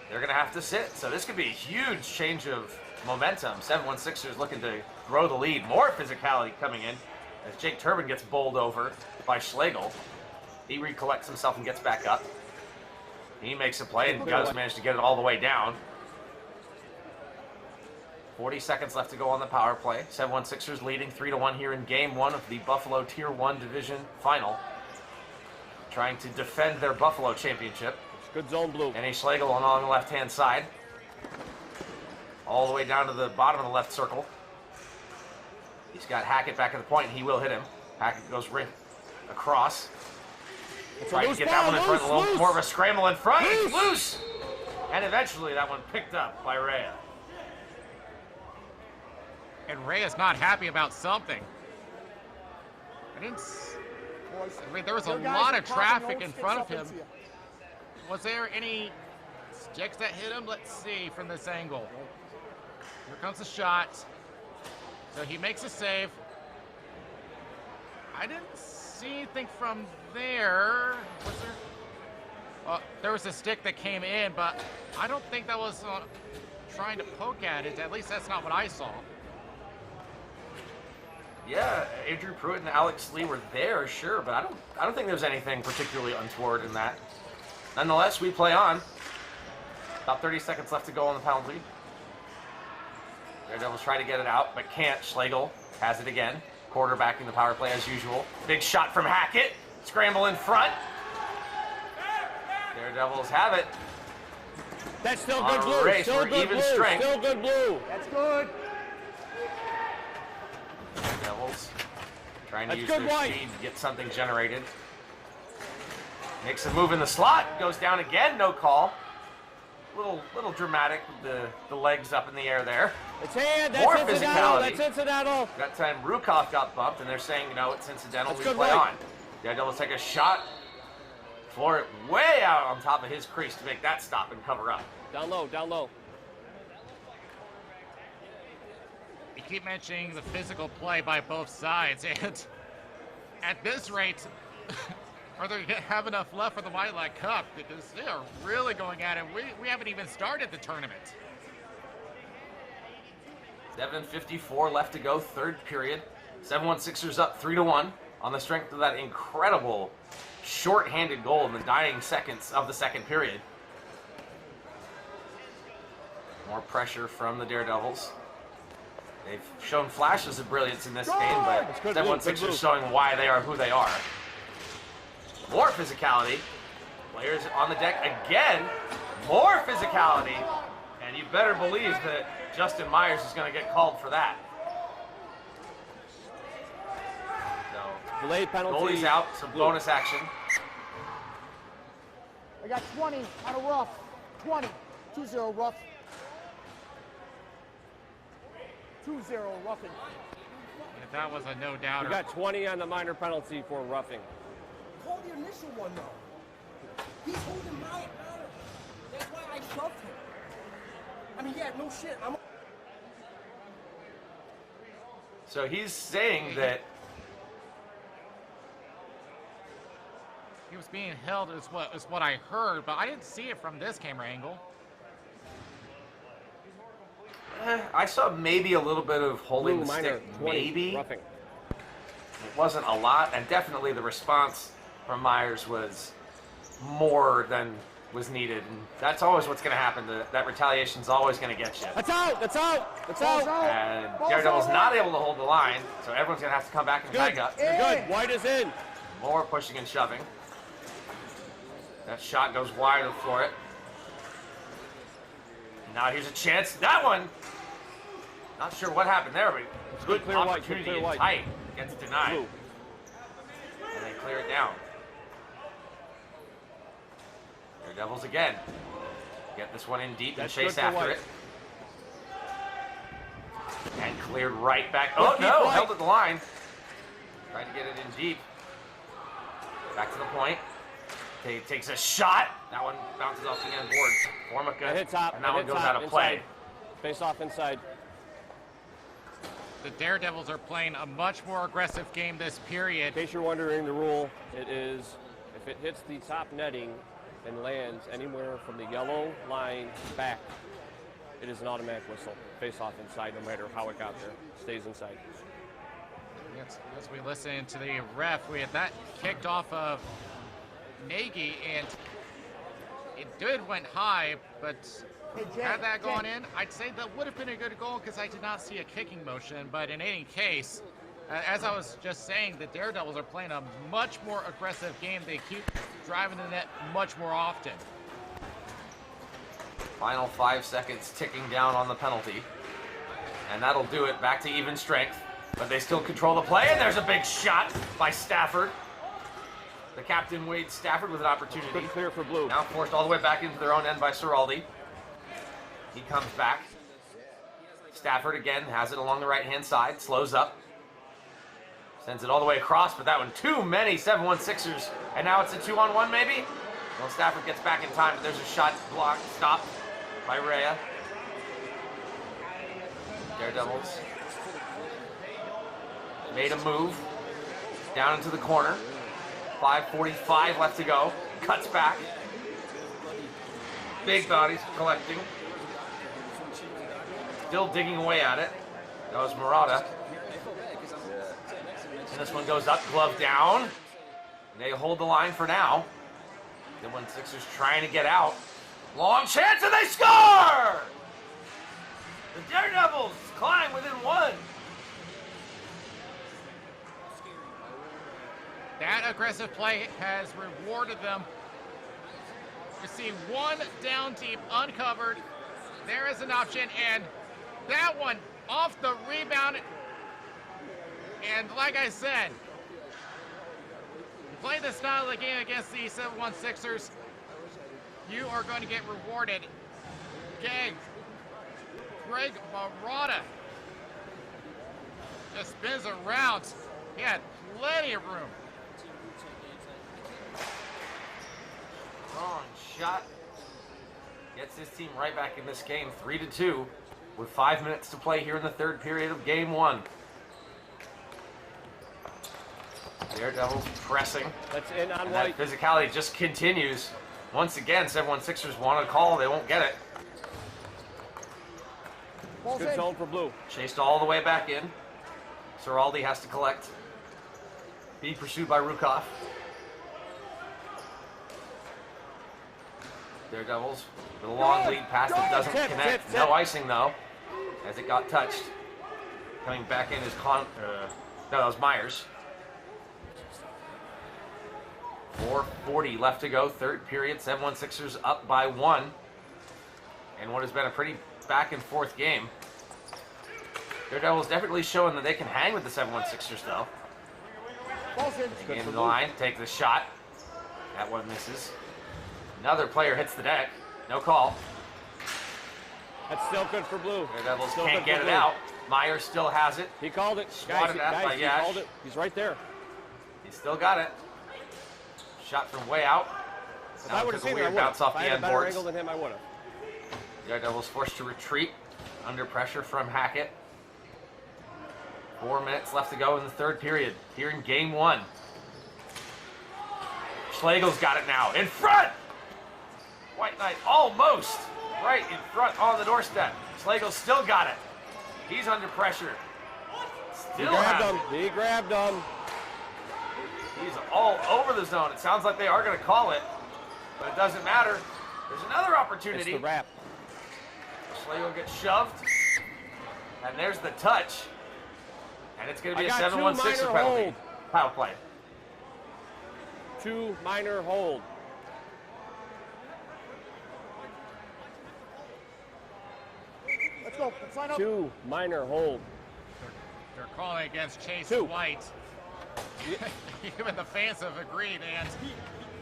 they're going to have to sit. So this could be a huge change of momentum. 7-1-6ers looking to grow the lead. More physicality coming in as Jake Turbin gets bowled over by Schlegel. He recollects himself and gets back up. He makes a play and does manage to get it all the way down. 40 seconds left to go on the power play. 7-1-6ers leading 3-1 here in Game 1 of the Buffalo Tier 1 Division Final. Trying to defend their Buffalo championship. Good zone blue. Kenny Schlegel along the left-hand side. All the way down to the bottom of the left circle. He's got Hackett back at the point, and he will hit him. Hackett goes right across. Trying to get that one in front, a little more of a scramble in front. It's loose! And eventually that one picked up by Rhea. And Rhea's not happy about something. I mean, there was a lot of traffic in front of him. Was there any sticks that hit him? Let's see from this angle. Here comes the shot. So he makes a save. I didn't see anything from there. Was there? There was a stick that came in, but I don't think that was trying to poke at it. At least that's not what I saw. Yeah, Andrew Pruitt and Alex Lee were there, sure, but I don't think there was anything particularly untoward in that. Nonetheless, we play on. About 30 seconds left to go on the penalty. Daredevils try to get it out, but can't. Schlegel has it again. Quarterbacking the power play as usual. Big shot from Hackett. Scramble in front. Daredevils have it. That's still good blue. Race Still for good even blue. strength. Still good blue. That's good. Daredevils trying to That's use good their white. speed to get something generated. Makes a move in the slot. Goes down again. No call. Little dramatic with the legs up in the air there. It's hand. That's More incidental. physicality. That's incidental. That time Rukov got bumped, and they're saying, no, it's incidental. That's We good play right. on. Daredevils take a shot. Floor it way out on top of his crease to make that stop and cover up. Down low. Down low. You keep mentioning the physical play by both sides, and at this rate, are they going to have enough left for the White Light Cup? Because they are really going at it. We haven't even started the tournament. 7:54 left to go, third period. 7-1-6ers up 3-1 on the strength of that incredible short-handed goal in the dying seconds of the second period. More pressure from the Daredevils. They've shown flashes of brilliance in this game, but 7-1-6ers showing why they are who they are. More physicality. Players on the deck again. More physicality. And you better believe that Justin Myers is going to get called for that. So, Delayed penalty. goalie's out, some bonus action. I got 20 on a rough. 20. 2-0 rough. 2-0 roughing. And that was a no-doubter. We got 20 on the minor penalty for roughing. Call the initial one, though. He's holding my honor. That's why I shoved him. I mean, yeah, no shit. So he's saying that He was being held is what I heard, but I didn't see it from this camera angle. I saw maybe a little bit of holding Blue the minor, stick, 20, maybe. roughing. It wasn't a lot, and definitely the response from Myers was more than was needed. And that's always what's going to happen. That retaliation's always going to get you. That's out. That's out. That's Ball's out. And Ball's Daredevil's out. not able to hold the line, so everyone's going to have to come back and tag up. You're good. White is in. More pushing and shoving. That shot goes wide for it. Now here's a chance. That one, not sure what happened there, but good clear white, good opportunity clear and white. tight. Gets denied. Blue. And they clear it down. Daredevils again. Get this one in deep and That's chase good for after White. it. And cleared right back. Oh, keep no, White. held at the line. Trying to get it in deep. Back to the point. Takes a shot. That one bounces off the end board. Formica, It hit top. and that It one hit goes top, out of play. inside. Face off inside. The Daredevils are playing a much more aggressive game this period. In case you're wondering, the rule, it is if it hits the top netting and lands anywhere from the yellow line back, it is an automatic whistle. Face off inside, no matter how it got there. Stays inside. As we listen to the ref, we had that kicked off of Nagy, and it went high, but Hey, Jay, had that gone Jay. in, I'd say that would have been a good goal because I did not see a kicking motion. But in any case, as I was just saying, the Daredevils are playing a much more aggressive game. They keep driving the net much more often. Final 5 seconds ticking down on the penalty. And that'll do it. Back to even strength. But they still control the play, and there's a big shot by Stafford. The captain, Wade Stafford, with an opportunity. Good clear for Blue. Now forced all the way back into their own end by Ciraldi. He comes back. Stafford again has it along the right-hand side, slows up. Sends it all the way across, but that one too many 7-1-6ers. And now it's a 2-on-1 maybe? Well, Stafford gets back in time, but there's a shot blocked, stopped by Rhea. Daredevils made a move down into the corner. 5:45 left to go. Cuts back. Big bodies collecting. Still digging away at it. That was Murata. And this one goes up, glove down. They hold the line for now. The 1-6ers trying to get out. Long chance, and they score! The Daredevils climb within one. That aggressive play has rewarded them. You see one down deep, uncovered. There is an option, and that one off the rebound. And like I said, you play this style of game against the 7-1-6ers, you are going to get rewarded. Greg Murata just spins around. He had plenty of room. Strong shot. Gets his team right back in this game, 3-2, with 5 minutes to play here in the third period of game one. Daredevils pressing. That's in on And White. that physicality just continues. Once again, 7-1-6ers want a call. They won't get it. Ball's Good in. zone for Blue. Chased all the way back in. Ciraldi has to collect. Being pursued by Rukov. Daredevils with a long lead pass that doesn't Tip, connect. tip, No tip. icing though, as it got touched. Coming back in is no, that was Myers. 4:40 left to go, third period. 7-1-6ers up by 1. And what has been a pretty back and forth game. Daredevils definitely showing that they can hang with the 7-1-6ers though. Ball's in. Good In for the Blue. line, take the shot. That one misses. Another player hits the deck. No call. That's still good for Blue. Daredevils Still can't good get for it Blue. out. Myers still has it. He called it. Swatted at by he Yash. called it. He's right there. He's still got it. Shot from way out. If Now I it would have took a seen it, I weird would have. bounce off If I the had a end better boards. angle than him, I would have. Daredevils forced to retreat under pressure from Hackett. 4 minutes left to go in the third period here in game one. Schlegel's got it now. In front! White Knight almost right in front on the doorstep. Schlegel's still got it. He's under pressure. He Still grabbed has him. it. He grabbed him. He's all over the zone. It sounds like they are going to call it, but it doesn't matter. There's another It's opportunity. the wrap. Schlegel gets shoved, and there's the touch. And it's going to be I a got 2 7-1-6 minor penalty. hold. Power play. 2 minor hold. Let's go. Let's line up. 2 minor hold. They're calling against Chase 2. White. Even the fans have agreed, and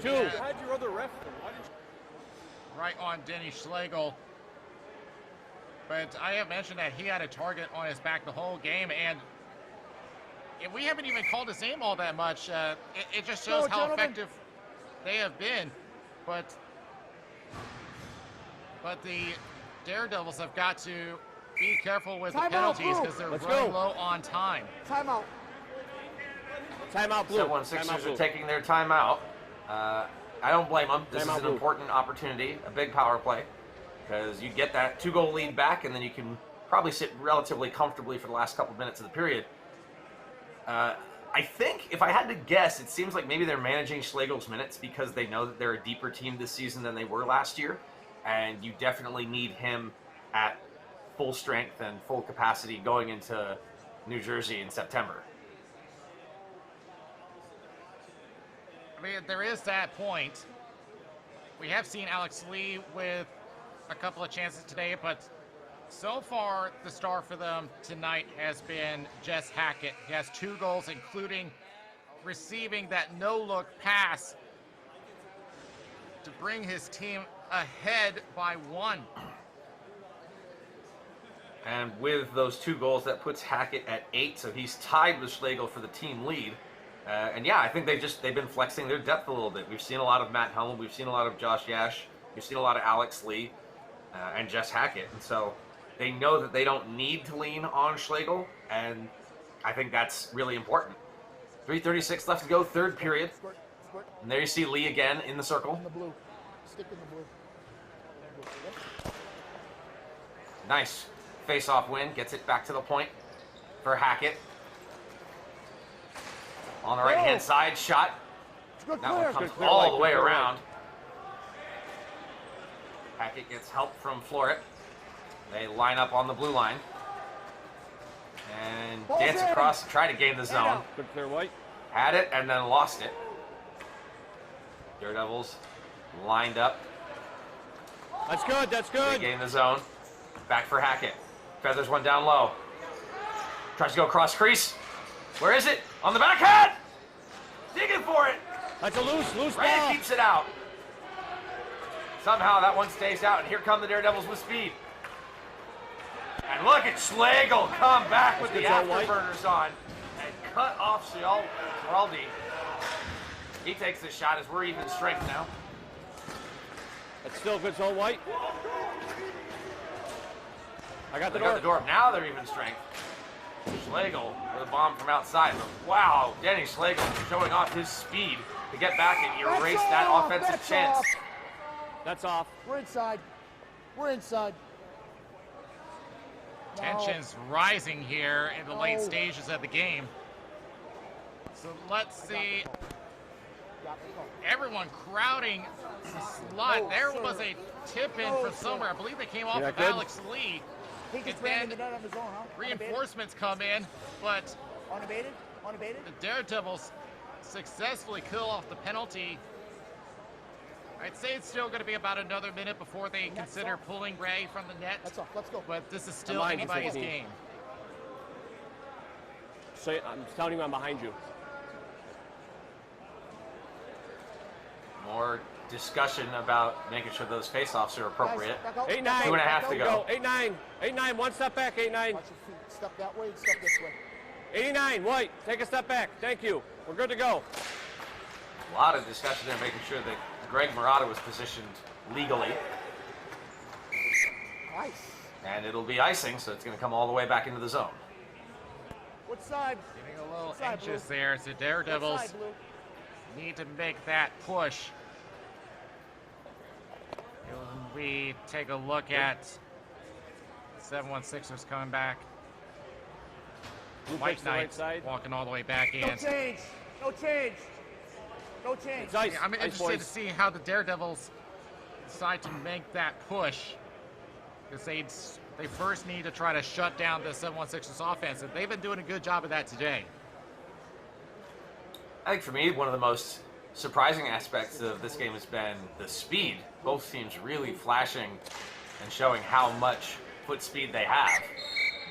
2. You had your other ref. Why didn't right on Denny Schlegel. But I have mentioned that he had a target on his back the whole game, and we haven't even called his name all that much. It just shows how effective they have been. But the Daredevils have got to be careful with the penalties because they're running low on time. Timeout. Timeout, Blue. 7-1-6ers are taking their timeout. I don't blame them. This is an important opportunity, a big power play, because you get that 2-goal lead back, and then you can probably sit relatively comfortably for the last couple minutes of the period. I think, if I had to guess, it seems like maybe they're managing Schlegel's minutes because they know that they're a deeper team this season than they were last year, and you definitely need him at full strength and full capacity going into New Jersey in September. I mean, there is that point. We have seen Alex Lee with a couple of chances today, but so far the star for them tonight has been Jess Hackett. He has 2 goals, including receiving that no-look pass to bring his team ahead by 1. And with those 2 goals, that puts Hackett at 8, so he's tied with Schlegel for the team lead. And yeah, I think they've been flexing their depth a little bit. We've seen a lot of Matt Helm, we've seen a lot of Josh Yash, we've seen a lot of Alex Lee, and Jess Hackett. And so they know that they don't need to lean on Schlegel, and I think that's really important. 3:36 left to go, third period. And there you see Lee again in the circle. In the blue. Stick in the blue. Nice face-off win, gets it back to the point for Hackett. On the right-hand side, shot. That one comes all the way around. Hackett gets help from Floret. They line up on the blue line. And dance across to try to gain the zone. Good clear, White. Had it and then lost it. Daredevils lined up. That's good, that's good. They gain the zone. Back for Hackett. Feathers one down low. Tries to go across crease. Where is it? On the backhand! Digging for it! That's a loose ball. Rand keeps it out. Somehow that one stays out, and here come the Daredevils with speed. And look at Schlegel come back with the afterburners on and cut off Schwaldi. He takes the shot as we're even strength now. That's still good zone, White. I got the They got the door. Now they're even strength. Schlegel with a bomb from outside. But wow, Denny Schlegel showing off his speed to get back and erase that offensive chance. That's off. We're inside. We're inside. Tensions rising here in the late stages of the game. So let's see. Everyone crowding the slot. There was a tip-in from somewhere. I believe they came off of Alex Lee. He just ran into that on his own, huh? Reinforcements come in, but Unabated? Unabated? the Daredevils successfully kill off the penalty. I'd say it's still going to be about another minute before they consider pulling Ray from the net. That's off. Let's go. But this is still anybody's game. So I'm telling you, I'm behind you. More discussion about making sure those face-offs are appropriate. 8-9. 2.5 to go. 8-9. 8-9. One step back. 8-9. Watch your feet. Step that way. Step this way. 89. White. Take a step back. Thank you. We're good to go. A lot of discussion there, making sure that Greg Murata was positioned legally. Nice. And it'll be icing, so it's going to come all the way back into the zone. What side? Getting a little anxious there. So Daredevils need to make that push. We take a look at 7-1-6ers coming back. White Knights walking all the way back in. No change. No change. No change. It's ice. I'm interested to see how the Daredevils decide to make that push. Because they first need to try to shut down the 7-1-6ers offense, and they've been doing a good job of that today. I think for me, one of the most surprising aspects of this game has been the speed. Both teams really flashing and showing how much foot speed they have.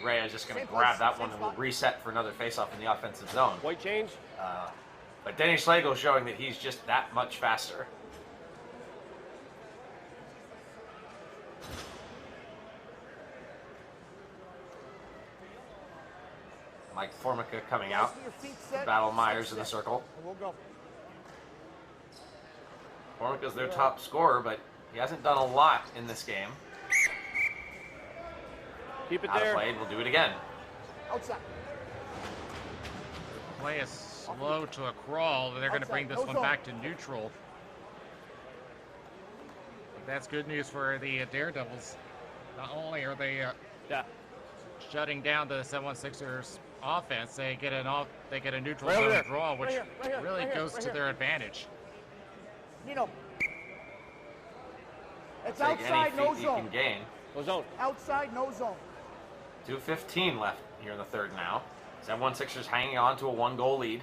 Ray is just going to grab that one and will reset for another face-off in the offensive zone. White change. But Denny Schlegel showing that he's just that much faster. like Formica coming out. Get your feet set. Battle Myers in the circle. And we'll go. Formica's their top scorer, but he hasn't done a lot in this game. Keep it Out of there. play, we'll do it again. Outside. Play is slow to a crawl. They're going to bring this one back to neutral. That's good news for the Daredevils. Not only are they Yeah. shutting down the 716ers offense, they get a neutral Right over zone there. draw, which Right here, really right here, goes right to here. their advantage. Nino. It's Take outside, any no feet you zone. can gain. No zone. Outside, no zone. 2:15 left here in the third now. 716ers hanging on to a 1-goal lead.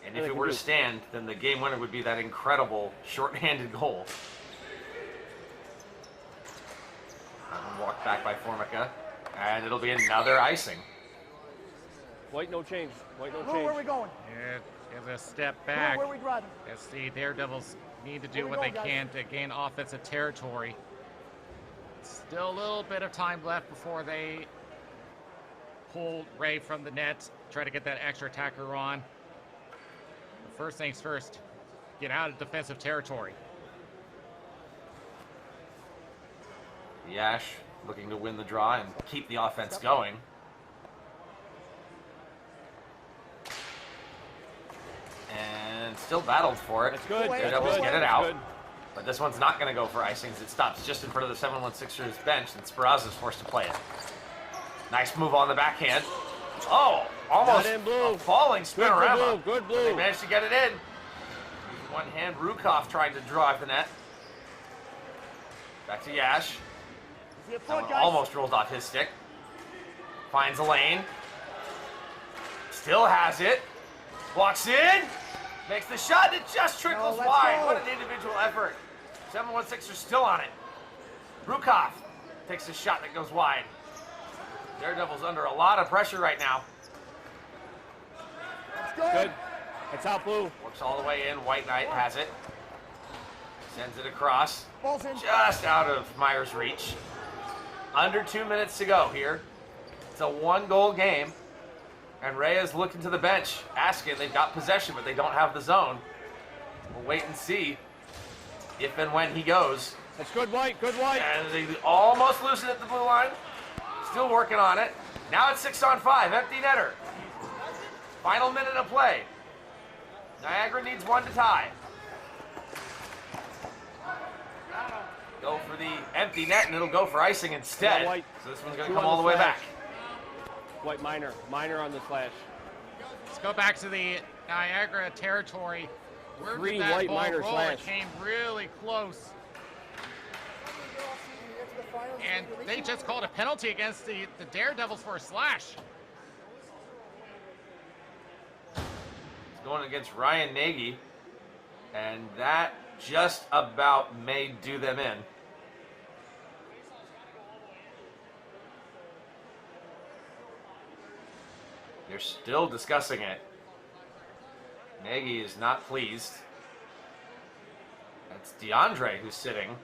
And if it were to stand, then the game winner would be that incredible shorthanded goal. Walked back by Formica. And it'll be another icing. White, no change. White, no Blue, where change. we going? It is a step Blue, back. where we driving? As the Daredevils need to do Where we what they going, can to gain offensive territory. Still a little bit of time left before they pull Ray from the net, try to get that extra attacker on. But first things first, get out of defensive territory. Yash looking to win the draw and keep the offense going. And still battled for it. That's good. That's Daredevils good. get it That's out. good. But this one's not going to go for icings. It stops just in front of the 716ers bench, and Speranza's forced to play it. Nice move on the backhand. Oh, almost Got in, Blue. a falling Spinorama. Good blue. They managed to get it in. One hand, Rukov trying to drive the net. Back to Yash. See your That foot, one guys. almost rolls off his stick. Finds a lane. Still has it. Walks in. Makes the shot. It just trickles let's wide. go. What an individual effort. 716 are still on it. Rukov takes a shot that goes wide. Daredevils under a lot of pressure right now. It's good. Good. It's out, Blue. Works all the way in. White Knight has it. Sends it across. Ball's in. Just out of Myers' reach. Under 2 minutes to go here. It's a 1-goal game. And Reyes looking to the bench, asking. They've got possession, but they don't have the zone. We'll wait and see if and when he goes. That's good, White. Good, White. And they almost lose it at the blue line. Still working on it. Now it's 6-on-5. Empty netter. Final minute of play. Niagara needs one to tie. Go for the empty net, and it'll go for icing instead. Yeah, White. So this one's going Two to come on all the way slash. back. White, minor. Minor on the slash. Let's go back to the Niagara territory. Where Three did that white ball minor roll? slash. It came really close. And they just called a penalty against the Daredevils for a slash. It's going against Ryan Nagy, and that just about may do them in. They're still discussing it. Nagy is not pleased. That's DeAndre who's sitting.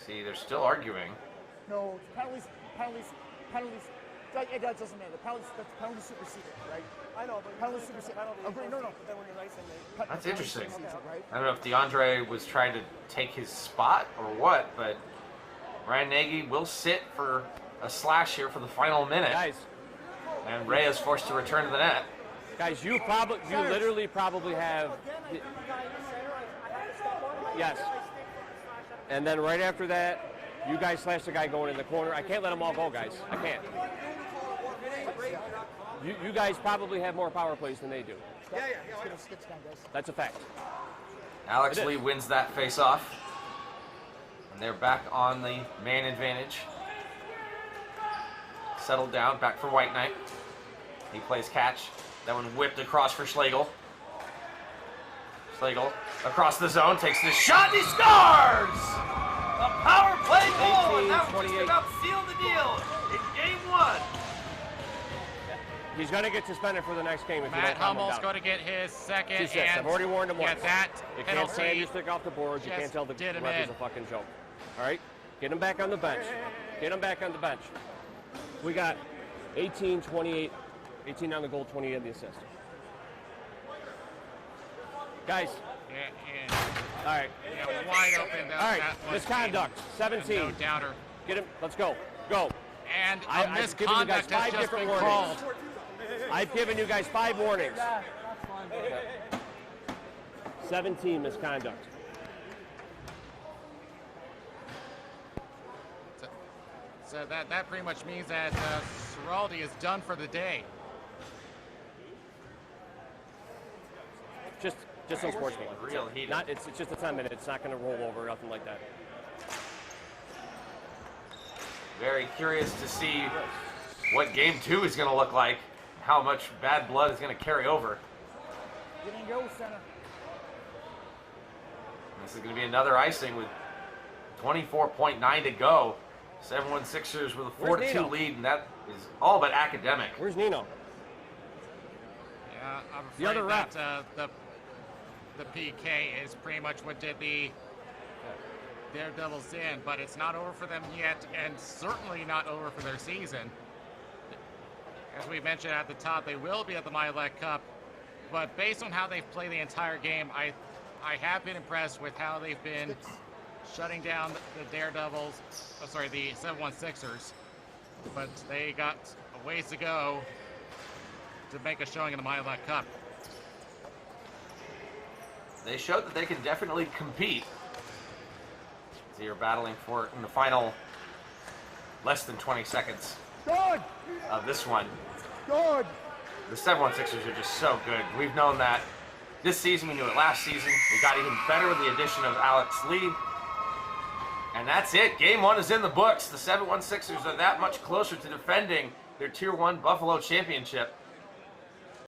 See, they're still arguing. No, penalties. That doesn't matter. That's penalty superseded, right? I know, but Penalty superseded. Agree, no. But then when you're icing, they That's interesting. Right? I don't know if DeAndre was trying to take his spot or what, but Ryan Nagy will sit for a slash here for the final minute. Guys, And Ray is forced to return to the net. guys, you literally probably have. Yes. And then right after that, you guys slash the guy going in the corner. I can't let them all go, guys. I can't. You guys probably have more power plays than they do. Let's get down, guys. That's a fact. Alex It is. Lee wins that face-off. And they're back on the man advantage. Settled down, back for White Knight. He plays catch. That one whipped across for Schlegel. Schlegel across the zone, takes the shot, and he scores! A power play goal, and that just 18-28. about sealed the deal in game one. He's going to get suspended for the next game if you Matt don't calm him Hummel's down. going to get his second. 2-6. I've already warned him Yeah, once. that You can't slam penalty your stick off the boards. You just can't tell the did him ref in. is a fucking joke. All right? Get him back on the bench. Get him back on the bench. We got 18, 28, 18 on the goal, 28 on the assist. Guys. Yeah, All right. yeah, wide open. All right. That was Misconduct. 17. No doubter. Get him. Let's go. Go. And I've given you guys misconduct 5 has just different been warnings. called. I've given you guys 5 warnings. Yeah, that's fine. 17 misconduct. So that pretty much means that Ciraldi is done for the day. Just unsportsmanlike. Real heated. Not. It's just a 10 minute. It's not going to roll over. Nothing like that. Very curious to see what game 2 is going to look like. How much bad blood is going to carry over. Get in go, center. This is going to be another icing with 24.9 to go. 7-1-6ers with a 4-2 Nino? lead, and that is all but academic. Where's Nino? Yeah, I'm The other afraid ref. that the PK is pretty much what did the Daredevils in, but it's not over for them yet, and certainly not over for their season. As we mentioned at the top, they will be at the Milet Cup, but based on how they've played the entire game, I have been impressed with how they've been shutting down the Daredevils, the 7-1-6ers, but they got a ways to go to make a showing in the Milet Cup. They showed that they can definitely compete. So you're battling for it in the final less than 20 seconds Good. of this one. Good. The 7-1-6ers are just so good. We've known that this season. We knew it last season. We got even better with the addition of Alex Lee. And that's it. Game 1 is in the books. The 7-1-6ers are that much closer to defending their Tier 1 Buffalo championship.